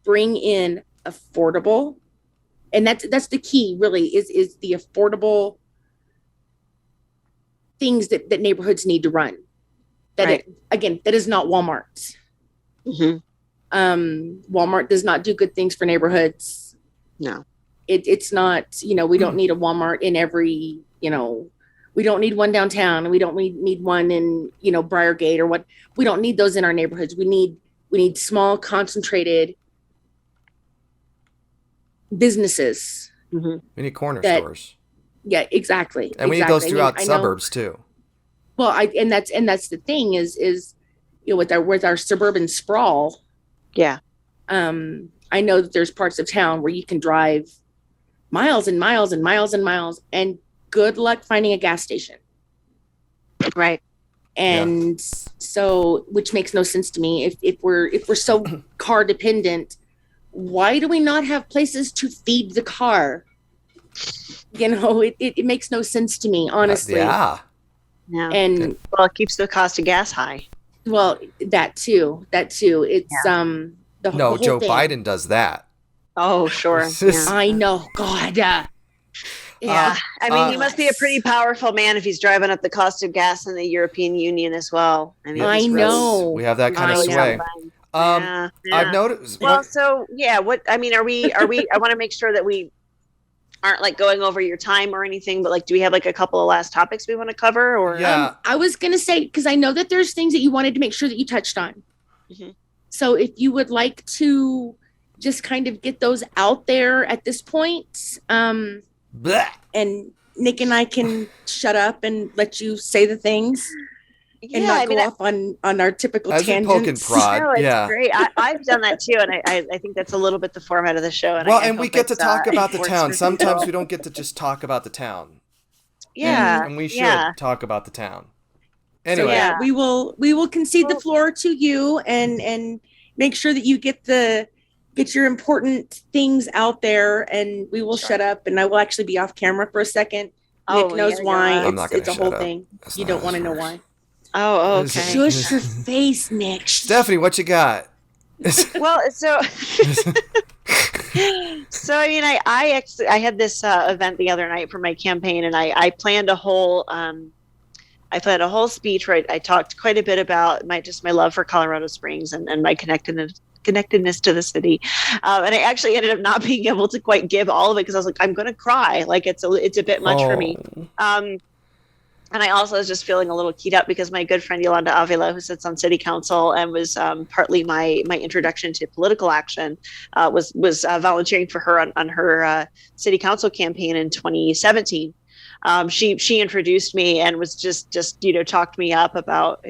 bring in affordable, and that's the key really is the affordable things that neighborhoods need to run. That is not Walmart. Walmart does not do good things for neighborhoods. No, it's not, we don't need a Walmart in every, we don't need one downtown, and we don't need one in, Briargate or what. We don't need those in our neighborhoods. We need small, concentrated businesses. We need corner stores. Yeah, exactly. And we need those throughout suburbs too. Well, and that's the thing is, with our suburban sprawl. Yeah. I know that there's parts of town where you can drive miles and miles and miles and miles, and good luck finding a gas station. Right. And so, which makes no sense to me. If we're so car dependent, why do we not have places to feed the car? It makes no sense to me, honestly. Yeah. And well, it keeps the cost of gas high. Well, that too. It's the whole Joe thing. Biden does that. Oh, sure. Yeah. I know. God. Yeah. I mean, he must be a pretty powerful man if he's driving up the cost of gas in the European Union as well. I mean, I know. We have that kind of sway. I've noticed. Well, what I mean, are we? I want to make sure that we aren't like going over your time or anything, but like, do we have like a couple of last topics we want to cover? Or I was gonna say, because I know that there's things that you wanted to make sure that you touched on. Mm-hmm. So if you would like to just kind of get those out there at this point, and Nick and I can shut up and let you say the things. And not go off on our typical tangents. Poke and prod. No, it's great. I've done that too, and I think that's a little bit the format of the show. And we get to talk about the town. Sometimes we don't get to just talk about the town. Yeah, and we should talk about the town. Anyway, so we will concede the floor to you and make sure that you get your important things out there, and we will shut up. And I will actually be off camera for a second. Nick knows why. It's a whole thing. You don't want to know why. Oh, okay. Shush your face, Nick. Stephanie, what you got? Well, so I mean, I had this event the other night for my campaign, and I planned a whole speech where I talked quite a bit about my love for Colorado Springs and my connectedness to the city, and I actually ended up not being able to quite give all of it because I was like, I'm going to cry. Like it's a bit much for me. And I also was just feeling a little keyed up because my good friend Yolanda Avila, who sits on city council and was partly my introduction to political action, was volunteering for her on her city council campaign in 2017. She introduced me and was just talked me up about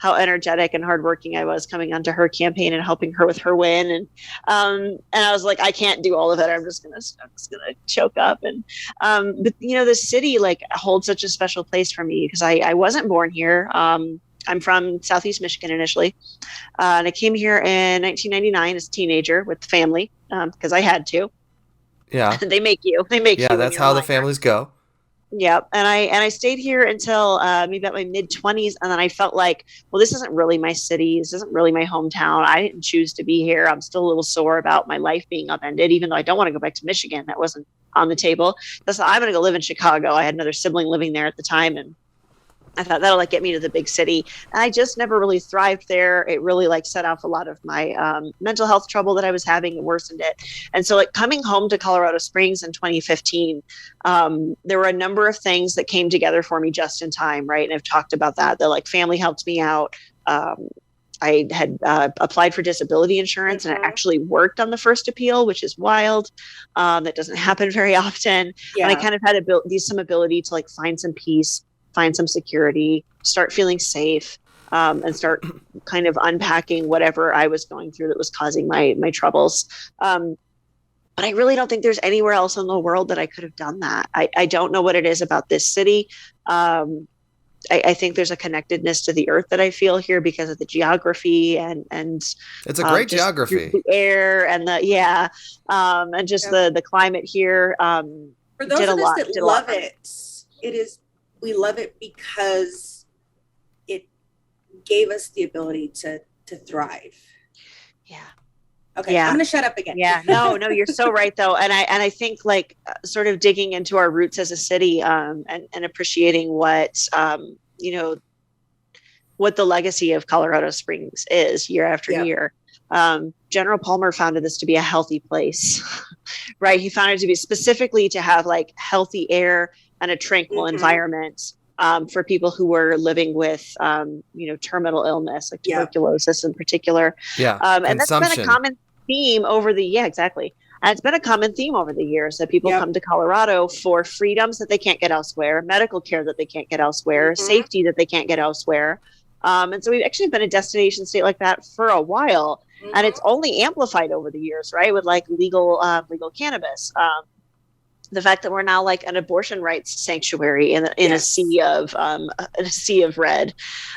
how energetic and hardworking I was coming onto her campaign and helping her with her win. And I was like, I can't do all of it. I'm just gonna choke up. And but the city like holds such a special place for me because I wasn't born here. I'm from Southeast Michigan initially, and I came here in 1999 as a teenager with the family because I had to. Yeah, they make you. Yeah, that's how the families go. Yep. And I stayed here until maybe about my mid-20s. And then I felt like, well, this isn't really my city. This isn't really my hometown. I didn't choose to be here. I'm still a little sore about my life being upended, even though I don't want to go back to Michigan. That wasn't on the table. So I'm going to go live in Chicago. I had another sibling living there at the time. And I thought that'll like get me to the big city. And I just never really thrived there. It really like set off a lot of my mental health trouble that I was having and worsened it. And so like coming home to Colorado Springs in 2015, there were a number of things that came together for me just in time. Right. And I've talked about that. The like family helped me out. I had applied for disability insurance and I actually worked on the first appeal, which is wild. That doesn't happen very often. Yeah. And I kind of had some ability to like find some peace, find some security, start feeling safe, and start kind of unpacking whatever I was going through that was causing my troubles. But I really don't think there's anywhere else in the world that I could have done that. I don't know what it is about this city. I think there's a connectedness to the earth that I feel here because of the geography and it's a great geography, the air and and just the climate here. For those of us that love it, we love it because it gave us the ability to thrive. Yeah. Okay. Yeah. I'm going to shut up again. Yeah. No, you're so right though. And I think like sort of digging into our roots as a city, and appreciating what, what the legacy of Colorado Springs is year after year. General Palmer founded this to be a healthy place, right? He founded it to be specifically to have like healthy air and a tranquil environment for people who were living with, terminal illness, like tuberculosis in particular. Yeah. And that's been a common theme over the, exactly. And it's been a common theme over the years that people come to Colorado for freedoms that they can't get elsewhere, medical care that they can't get elsewhere, safety that they can't get elsewhere. And so we've actually been a destination state like that for a while. And it's only amplified over the years, right? With like legal cannabis. The fact that we're now like an abortion rights sanctuary in a sea of red,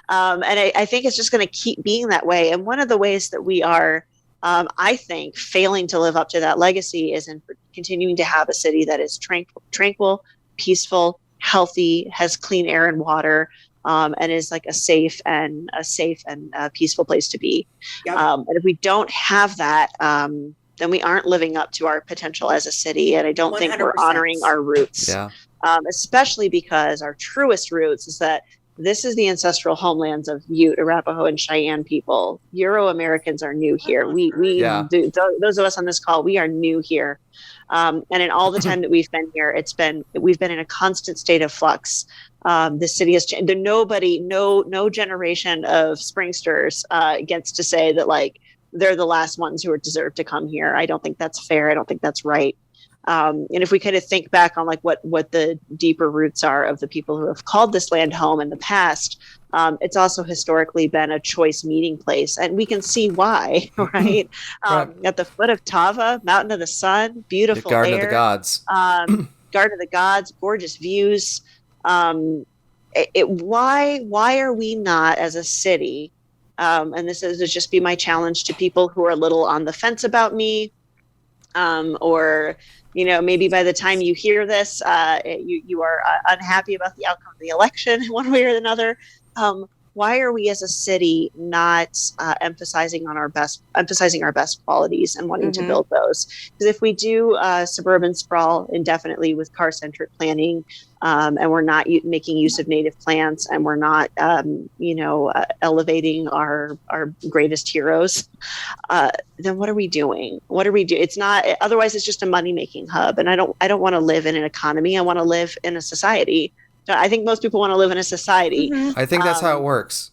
and I think it's just going to keep being that way. And one of the ways that we are, I think, failing to live up to that legacy is in continuing to have a city that is tranquil, peaceful, healthy, has clean air and water, and is like a safe and peaceful place to be. Yep. And if we don't have that, then we aren't living up to our potential as a city. And I don't 100%. Think we're honoring our roots, especially because our truest roots is that this is the ancestral homelands of Ute, Arapaho, and Cheyenne people. Euro-Americans are new here. Those of us on this call, we are new here. And in all the time that we've been here, we've been in a constant state of flux. The city has changed. No generation of Springsters gets to say that like they're the last ones who deserve to come here. I don't think that's fair. I don't think that's right. And if we kind of think back on like what the deeper roots are of the people who have called this land home in the past, it's also historically been a choice meeting place, and we can see why, right? At the foot of Tava, Mountain of the Sun, beautiful Garden air, of the Gods, Garden of the Gods, gorgeous views. Why are we not as a city? And this is just be my challenge to people who are a little on the fence about me, or maybe by the time you hear this, you are unhappy about the outcome of the election one way or another. Why are we as a city not emphasizing our best qualities and wanting to build those? Because if we do suburban sprawl indefinitely with car-centric planning, and we're not making use of native plants, and we're not, elevating our greatest heroes, then what are we doing? It's not. Otherwise, it's just a money-making hub. And I don't want to live in an economy. I want to live in a society. I think most people want to live in a society. I think that's how it works.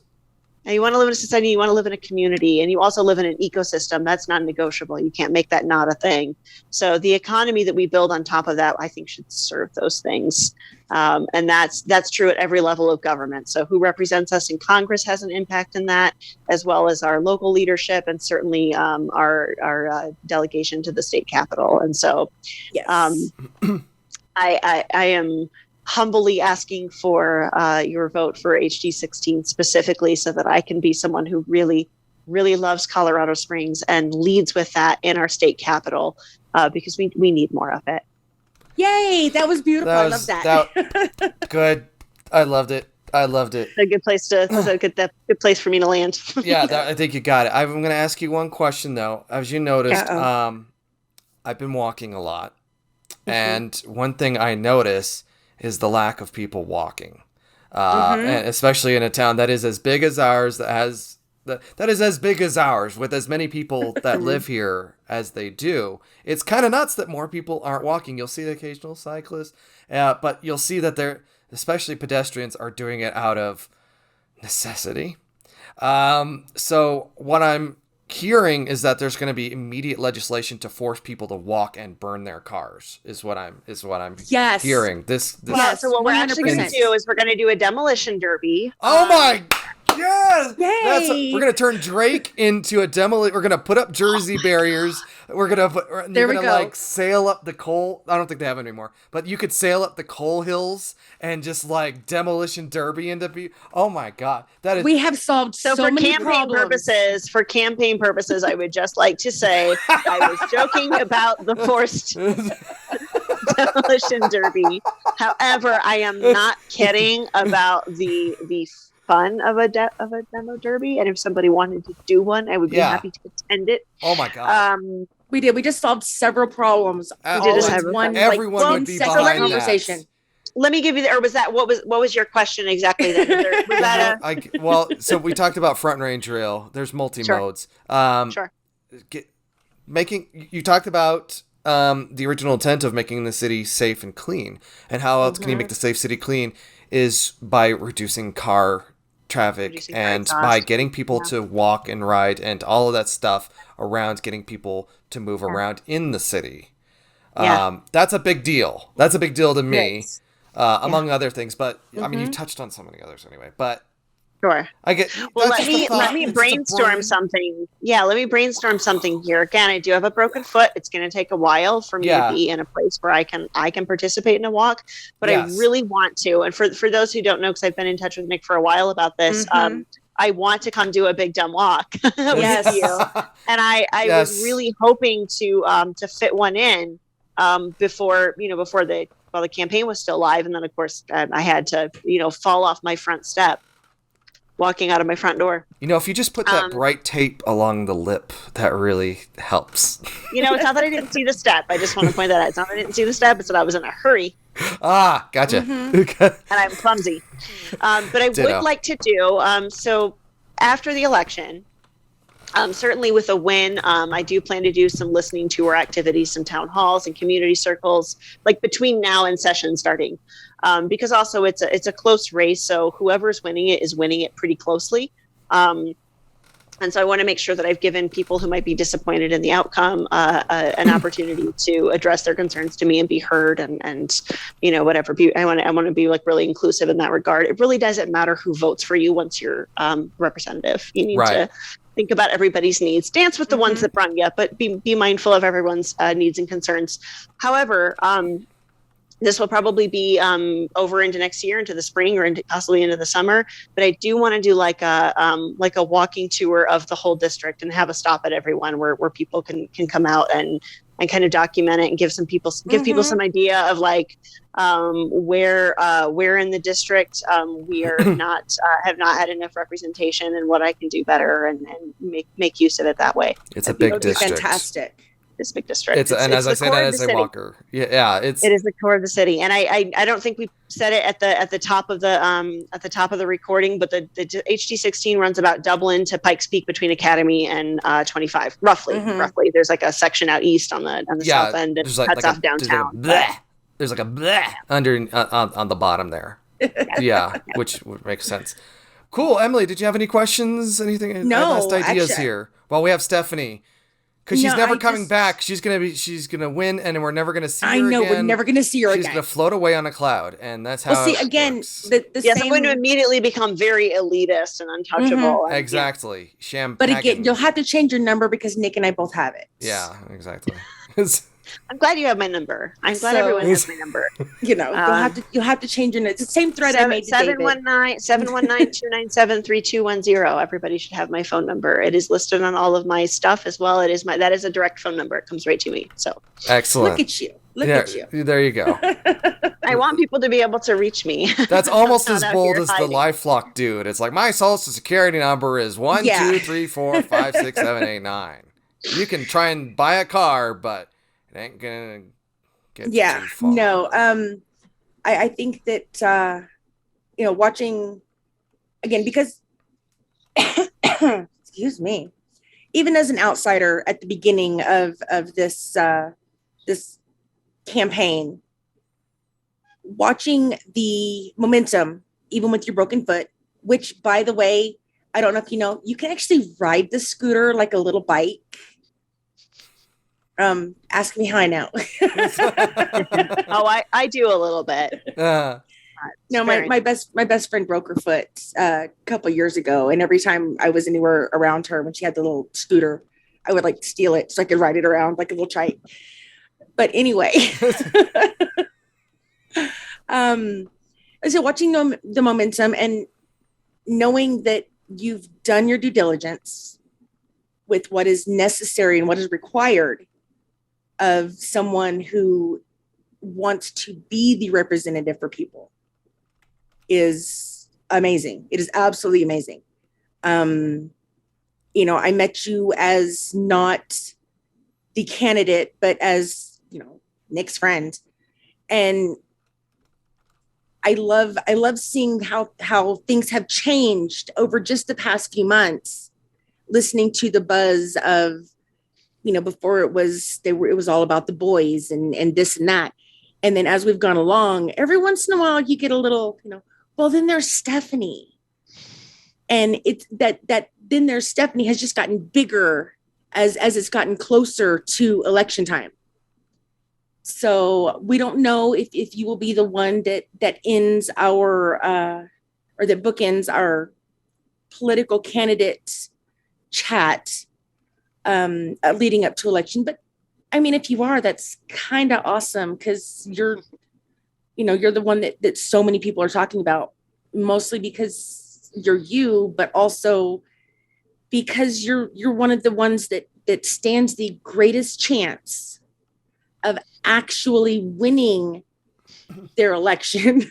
And you want to live in a society, you want to live in a community, and you also live in an ecosystem. That's not negotiable. You can't make that not a thing. So the economy that we build on top of that, I think, should serve those things. And that's true at every level of government. So who represents us in Congress has an impact in that, as well as our local leadership, and certainly our delegation to the state capitol. And so yes. I am humbly asking for your vote for HD 16 specifically, so that I can be someone who really, really loves Colorado Springs and leads with that in our state capitol, because we need more of it. Yay! That was beautiful. I love that. Good. I loved it. A good place good place for me to land. Yeah, I think you got it. I'm going to ask you one question though. As you noticed, I've been walking a lot, and one thing I notice is the lack of people walking, and especially in a town that is as big as ours, with as many people that live here as they do. It's kind of nuts that more people aren't walking. You'll see the occasional cyclist, but you'll see that especially pedestrians, are doing it out of necessity. So what I'm hearing is that there's going to be immediate legislation to force people to walk and burn their cars is what I'm hearing. This so what we're actually going to do is we're going to do a demolition derby. Oh my yes! We're going to turn Drake into a demolition. We're going to put up Jersey barriers. We're going to like sail up the coal. I don't think they have it anymore, but you could sail up the coal hills and just like demolition derby into people. Oh my God. We have solved so many problems. For campaign purposes, I would just like to say I was joking about the forced demolition derby. However, I am not kidding about the fun of a demo derby, and if somebody wanted to do one, I would be happy to attend it. Oh my God. We just solved several problems. Everyone would be behind conversation. That. Let me give you what was your question exactly then? So we talked about Front Range Rail. There's multi-modes. Sure. You talked about the original intent of making the city safe and clean, and how else can you make the safe city clean is by reducing car traffic and by getting people to walk and ride and all of that stuff around, getting people to move around in the city. That's a big deal. That's a big deal to me, among other things. But I mean, you've touched on so many others anyway. But sure, I get. Well, let me brainstorm something. Yeah, let me brainstorm something here. Again, I do have a broken foot. It's going to take a while for me to be in a place where I can participate in a walk. But I really want to. And for those who don't know, because I've been in touch with Nick for a while about this. I want to come do a big dumb walk with you, and I was really hoping to fit one in before the while the campaign was still live. And then of course I had to, fall off my front step walking out of my front door. If you just put that bright tape along the lip, that really helps. It's not that I didn't see the step. I just want to point that out. It's not that I didn't see the step. It's that I was in a hurry. Ah, gotcha. Mm-hmm. And I'm clumsy. But I would like to do, so after the election, certainly with a win, I do plan to do some listening tour activities, some town halls and community circles, like between now and session starting. Because also it's a close race, so whoever's winning it is winning it pretty closely. And so I want to make sure that I've given people who might be disappointed in the outcome an opportunity to address their concerns to me and be heard, and whatever. I want to be like really inclusive in that regard. It really doesn't matter who votes for you once you're representative. You need to think about everybody's needs. Dance with the ones that brung you, but be mindful of everyone's needs and concerns. However, this will probably be over into next year, into the spring, or possibly into the summer. But I do want to do like a walking tour of the whole district and have a stop at everyone where people can come out and kind of document it and give people some idea of like where in the district we are not have not had enough representation, and what I can do better and make use of it that way. It's a big district. Fantastic. This big district. And as I say that as a walker, it is the core of the city. And I don't think we said it at the top of the recording, but the HD16 runs about Dublin to Pikes Peak between Academy and 25, roughly. There's like a section out east on the south end and cuts off downtown. There's like a bleh under on the bottom there. Which would make sense. Cool. Emily, did you have any questions? Anything? No, last ideas here. Well, we have Stephanie. Because she's never coming back. She's gonna win, and we're never gonna see her again. I know, we're never gonna see her again. She's gonna float away on a cloud, and that's how. Well, see, again, works. I'm going to immediately become very elitist and untouchable. And, exactly. But again, you'll have to change your number because Nick and I both have it. Yeah, exactly. I'm glad you have my number. I'm glad everyone has my number. You'll have to change your. It's the same thread I made to 719-719-297-3210. Everybody should have my phone number. It is listed on all of my stuff as well. That is a direct phone number. It comes right to me. So excellent. Look at you. Look at you. There you go. I want people to be able to reach me. That's almost as bold as the LifeLock dude. It's like, my social security number is 1 2 3 4 5 6 7 8 9. You can try and buy a car, but it ain't gonna get too far. No. I think that watching again, because excuse me, even as an outsider at the beginning of this this campaign, watching the momentum, even with your broken foot, which, by the way, I don't know if you know, you can actually ride the scooter like a little bike. Ask me how I know. I do a little bit. No, my best friend broke her foot a couple years ago, and every time I was anywhere around her when she had the little scooter, I would like steal it so I could ride it around like a little trike. But anyway, so watching the momentum and knowing that you've done your due diligence with what is necessary and what is required of someone who wants to be the representative for people is amazing. It is absolutely amazing. I met you as not the candidate, but as, Nick's friend. And I love seeing how things have changed over just the past few months, listening to the buzz of, before it was all about the boys and this and that. And then as we've gone along, every once in a while you get a little, well, then there's Stephanie. And it's that then there's Stephanie has just gotten bigger as it's gotten closer to election time. So we don't know if you will be the one that ends our or that bookends our political candidate chat leading up to election. But I mean, if you are, that's kind of awesome, because you're the one that so many people are talking about, mostly because you're you, but also because you're one of the ones that stands the greatest chance of actually winning their election.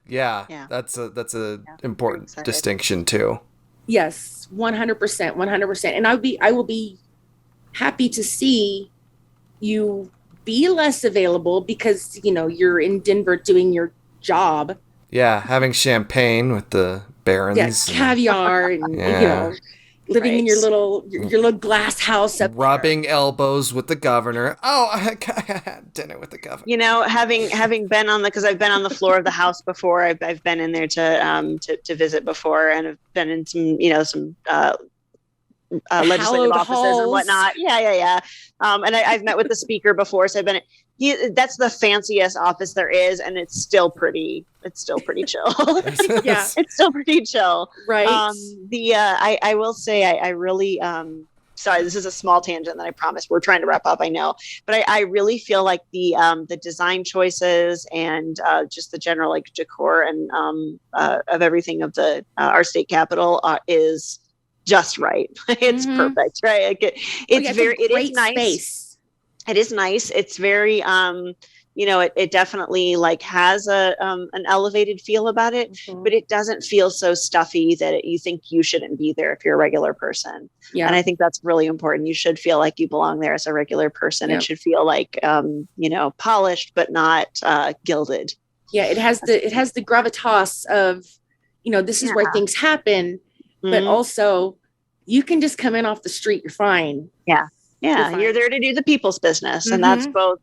Yeah. That's a important distinction too. Yes, 100%. And I will be happy to see you be less available because, you're in Denver doing your job. Yeah, having champagne with the barons. Yes, caviar and, living in your little glass house up rubbing there. elbows with the governor. Oh, I had dinner with the governor. Having been on because I've been on the floor of the House before. I've been in there to visit before, and I've been in some legislative offices halls and whatnot. Yeah. And I've met with the speaker before, so I've been. That's the fanciest office there is, and it's still pretty chill. Yeah, it's still pretty chill. Right. I will say I really sorry, this is a small tangent that I promise we're trying to wrap up. I know, but I really feel like the design choices and just the general decor and of everything of the our state capitol is just right. It's perfect, right? It is nice. Space. It is nice. It's very, it definitely has an elevated feel about it, but it doesn't feel so stuffy that you think you shouldn't be there if you're a regular person. Yeah. And I think that's really important. You should feel like you belong there as a regular person. Yep. It should feel like, polished, but not gilded. Yeah. It has the gravitas of, this is where things happen, but also you can just come in off the street. You're fine. Yeah. Yeah, you're there to do the people's business, and that's both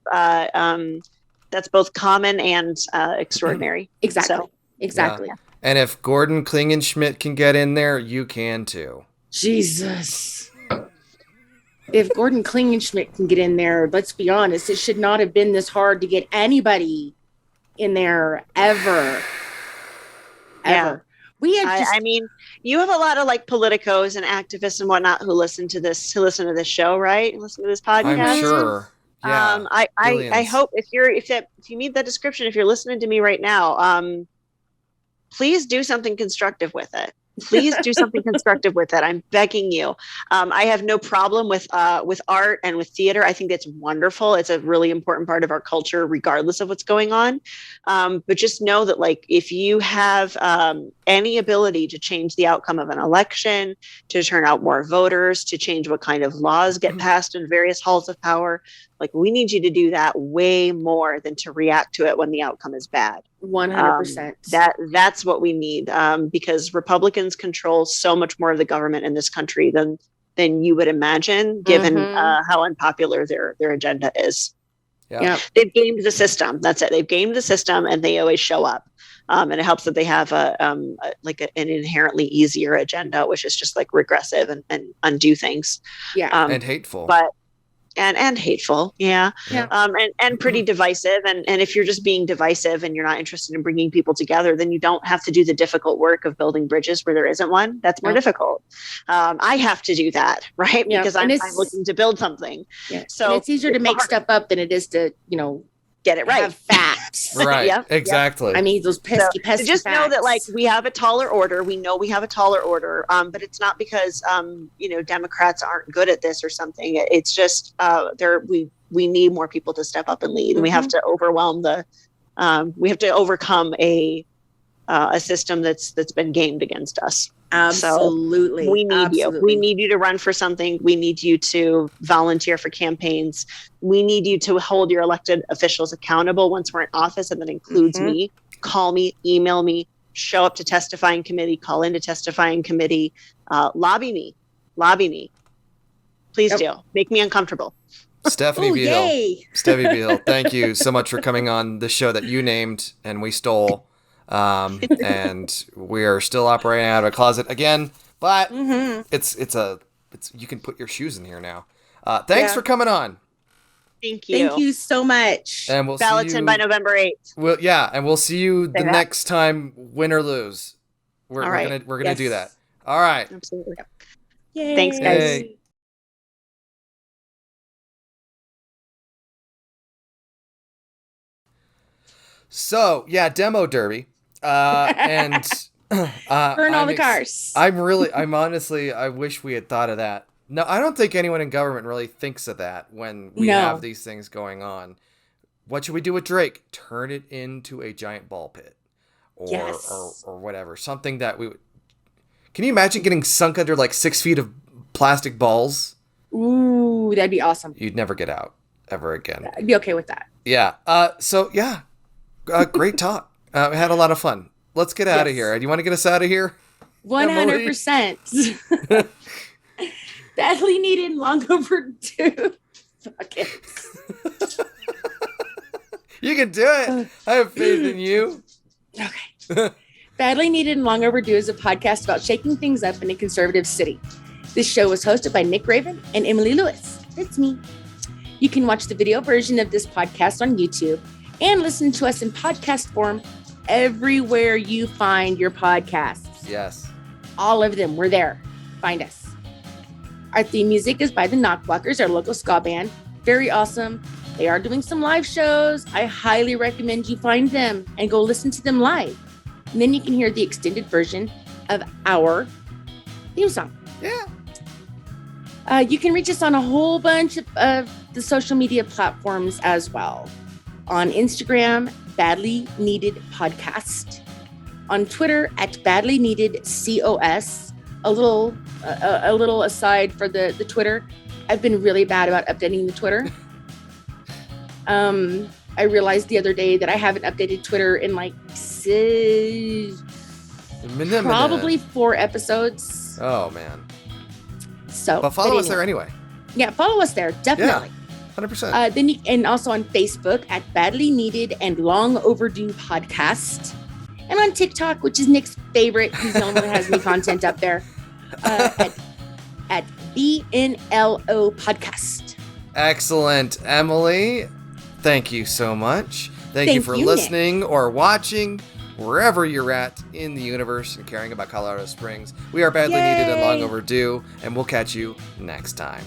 common and extraordinary. Exactly. So, exactly. Yeah. And if Gordon Klingenschmidt can get in there, you can too. Jesus. If Gordon Klingenschmidt can get in there, let's be honest, it should not have been this hard to get anybody in there ever. Ever. I mean, you have a lot of politicos and activists and whatnot who listen to this show, right? Listen to this podcast. I'm sure. Yeah. I hope if you meet that description, if you're listening to me right now, please do something constructive with it. Please do something constructive with it. I'm begging you. I have no problem with art and with theater. I think that's wonderful. It's a really important part of our culture, regardless of what's going on. But just know that, if you have any ability to change the outcome of an election, to turn out more voters, to change what kind of laws get passed in various halls of power, we need you to do that way more than to react to it when the outcome is bad. 100%. That's what we need, because Republicans control so much more of the government in this country than you would imagine, given how unpopular their agenda is. Yeah. They've gamed the system. That's it. They've gamed the system, and they always show up. And it helps that they have an inherently easier agenda, which is just regressive and undo things. Yeah. And hateful. And hateful, and pretty divisive. And if you're just being divisive and you're not interested in bringing people together, then you don't have to do the difficult work of building bridges where there isn't one. That's more difficult. I have to do that, right? Because I'm looking to build something. Yeah. So and it's easier to make stuff up than it is to, get it right. Have facts. Right. Yep. Exactly. Yep. I mean, those pesky just facts. know that we have a taller order. We know we have a taller order. But it's not because Democrats aren't good at this or something. It's just we need more people to step up and lead. And we have to overcome a system that's been gamed against us. Absolutely. So we need you. We need you to run for something. We need you to volunteer for campaigns. We need you to hold your elected officials accountable once we're in office, and that includes me. Call me, email me, show up to testifying committee, call into testifying committee, lobby me. Please do. Make me uncomfortable. Stephanie Vigil. Stephanie Vigil, thank you so much for coming on the show that you named and we stole. And we are still operating out of a closet again, but it's you can put your shoes in here now. Thanks for coming on. Thank you. Thank you so much. And we'll ballots see you in by November 8th. And we'll see you the next time, win or lose. We're gonna do that. All right. Absolutely. Yay. Thanks, guys. Yay. So demo derby. And burn all the cars. I wish we had thought of that. No, I don't think anyone in government really thinks of that when we have these things going on. what should we do with Drake? Turn it into a giant ball pit. Or whatever. Something that we would... Can you imagine getting sunk under like 6 feet of plastic balls? Ooh, that'd be awesome. You'd never get out ever again. I'd be okay with that. Yeah. Great talk. We had a lot of fun. Let's get out of here. Do you want to get us out of here? 100%. Badly needed, long overdue. Fuck it. You can do it. I have faith in you. Okay. Badly Needed and Long Overdue is a podcast about shaking things up in a conservative city. This show was hosted by Nick Raven and Emily Lewis. That's me. You can watch the video version of this podcast on YouTube and listen to us in podcast form everywhere you find your podcasts. Yes. All of them. We're there. Find us. Our theme music is by the Knockblockers, our local ska band. Very awesome. They are doing some live shows. I highly recommend you find them and go listen to them live. And then you can hear the extended version of our theme song. Yeah. You can reach us on a whole bunch of the social media platforms as well. On Instagram, Badly Needed Podcast. On Twitter, at Badly Needed COS. A little aside for the Twitter. I've been really bad about updating the Twitter. I realized the other day that I haven't updated Twitter in like probably 4 episodes. Oh man. So, but follow us there anyway. Yeah, follow us there, definitely. Yeah, 100%. Then and also on Facebook at Badly Needed and Long Overdue Podcast, and on TikTok, which is Nick's favorite. He's the only one that has new content up there. At BNLO Podcast. Excellent, Emily. Thank you so much. Thank you for listening, Nick, or watching, wherever you're at in the universe and caring about Colorado Springs. We are Badly Needed and Long Overdue, and we'll catch you next time.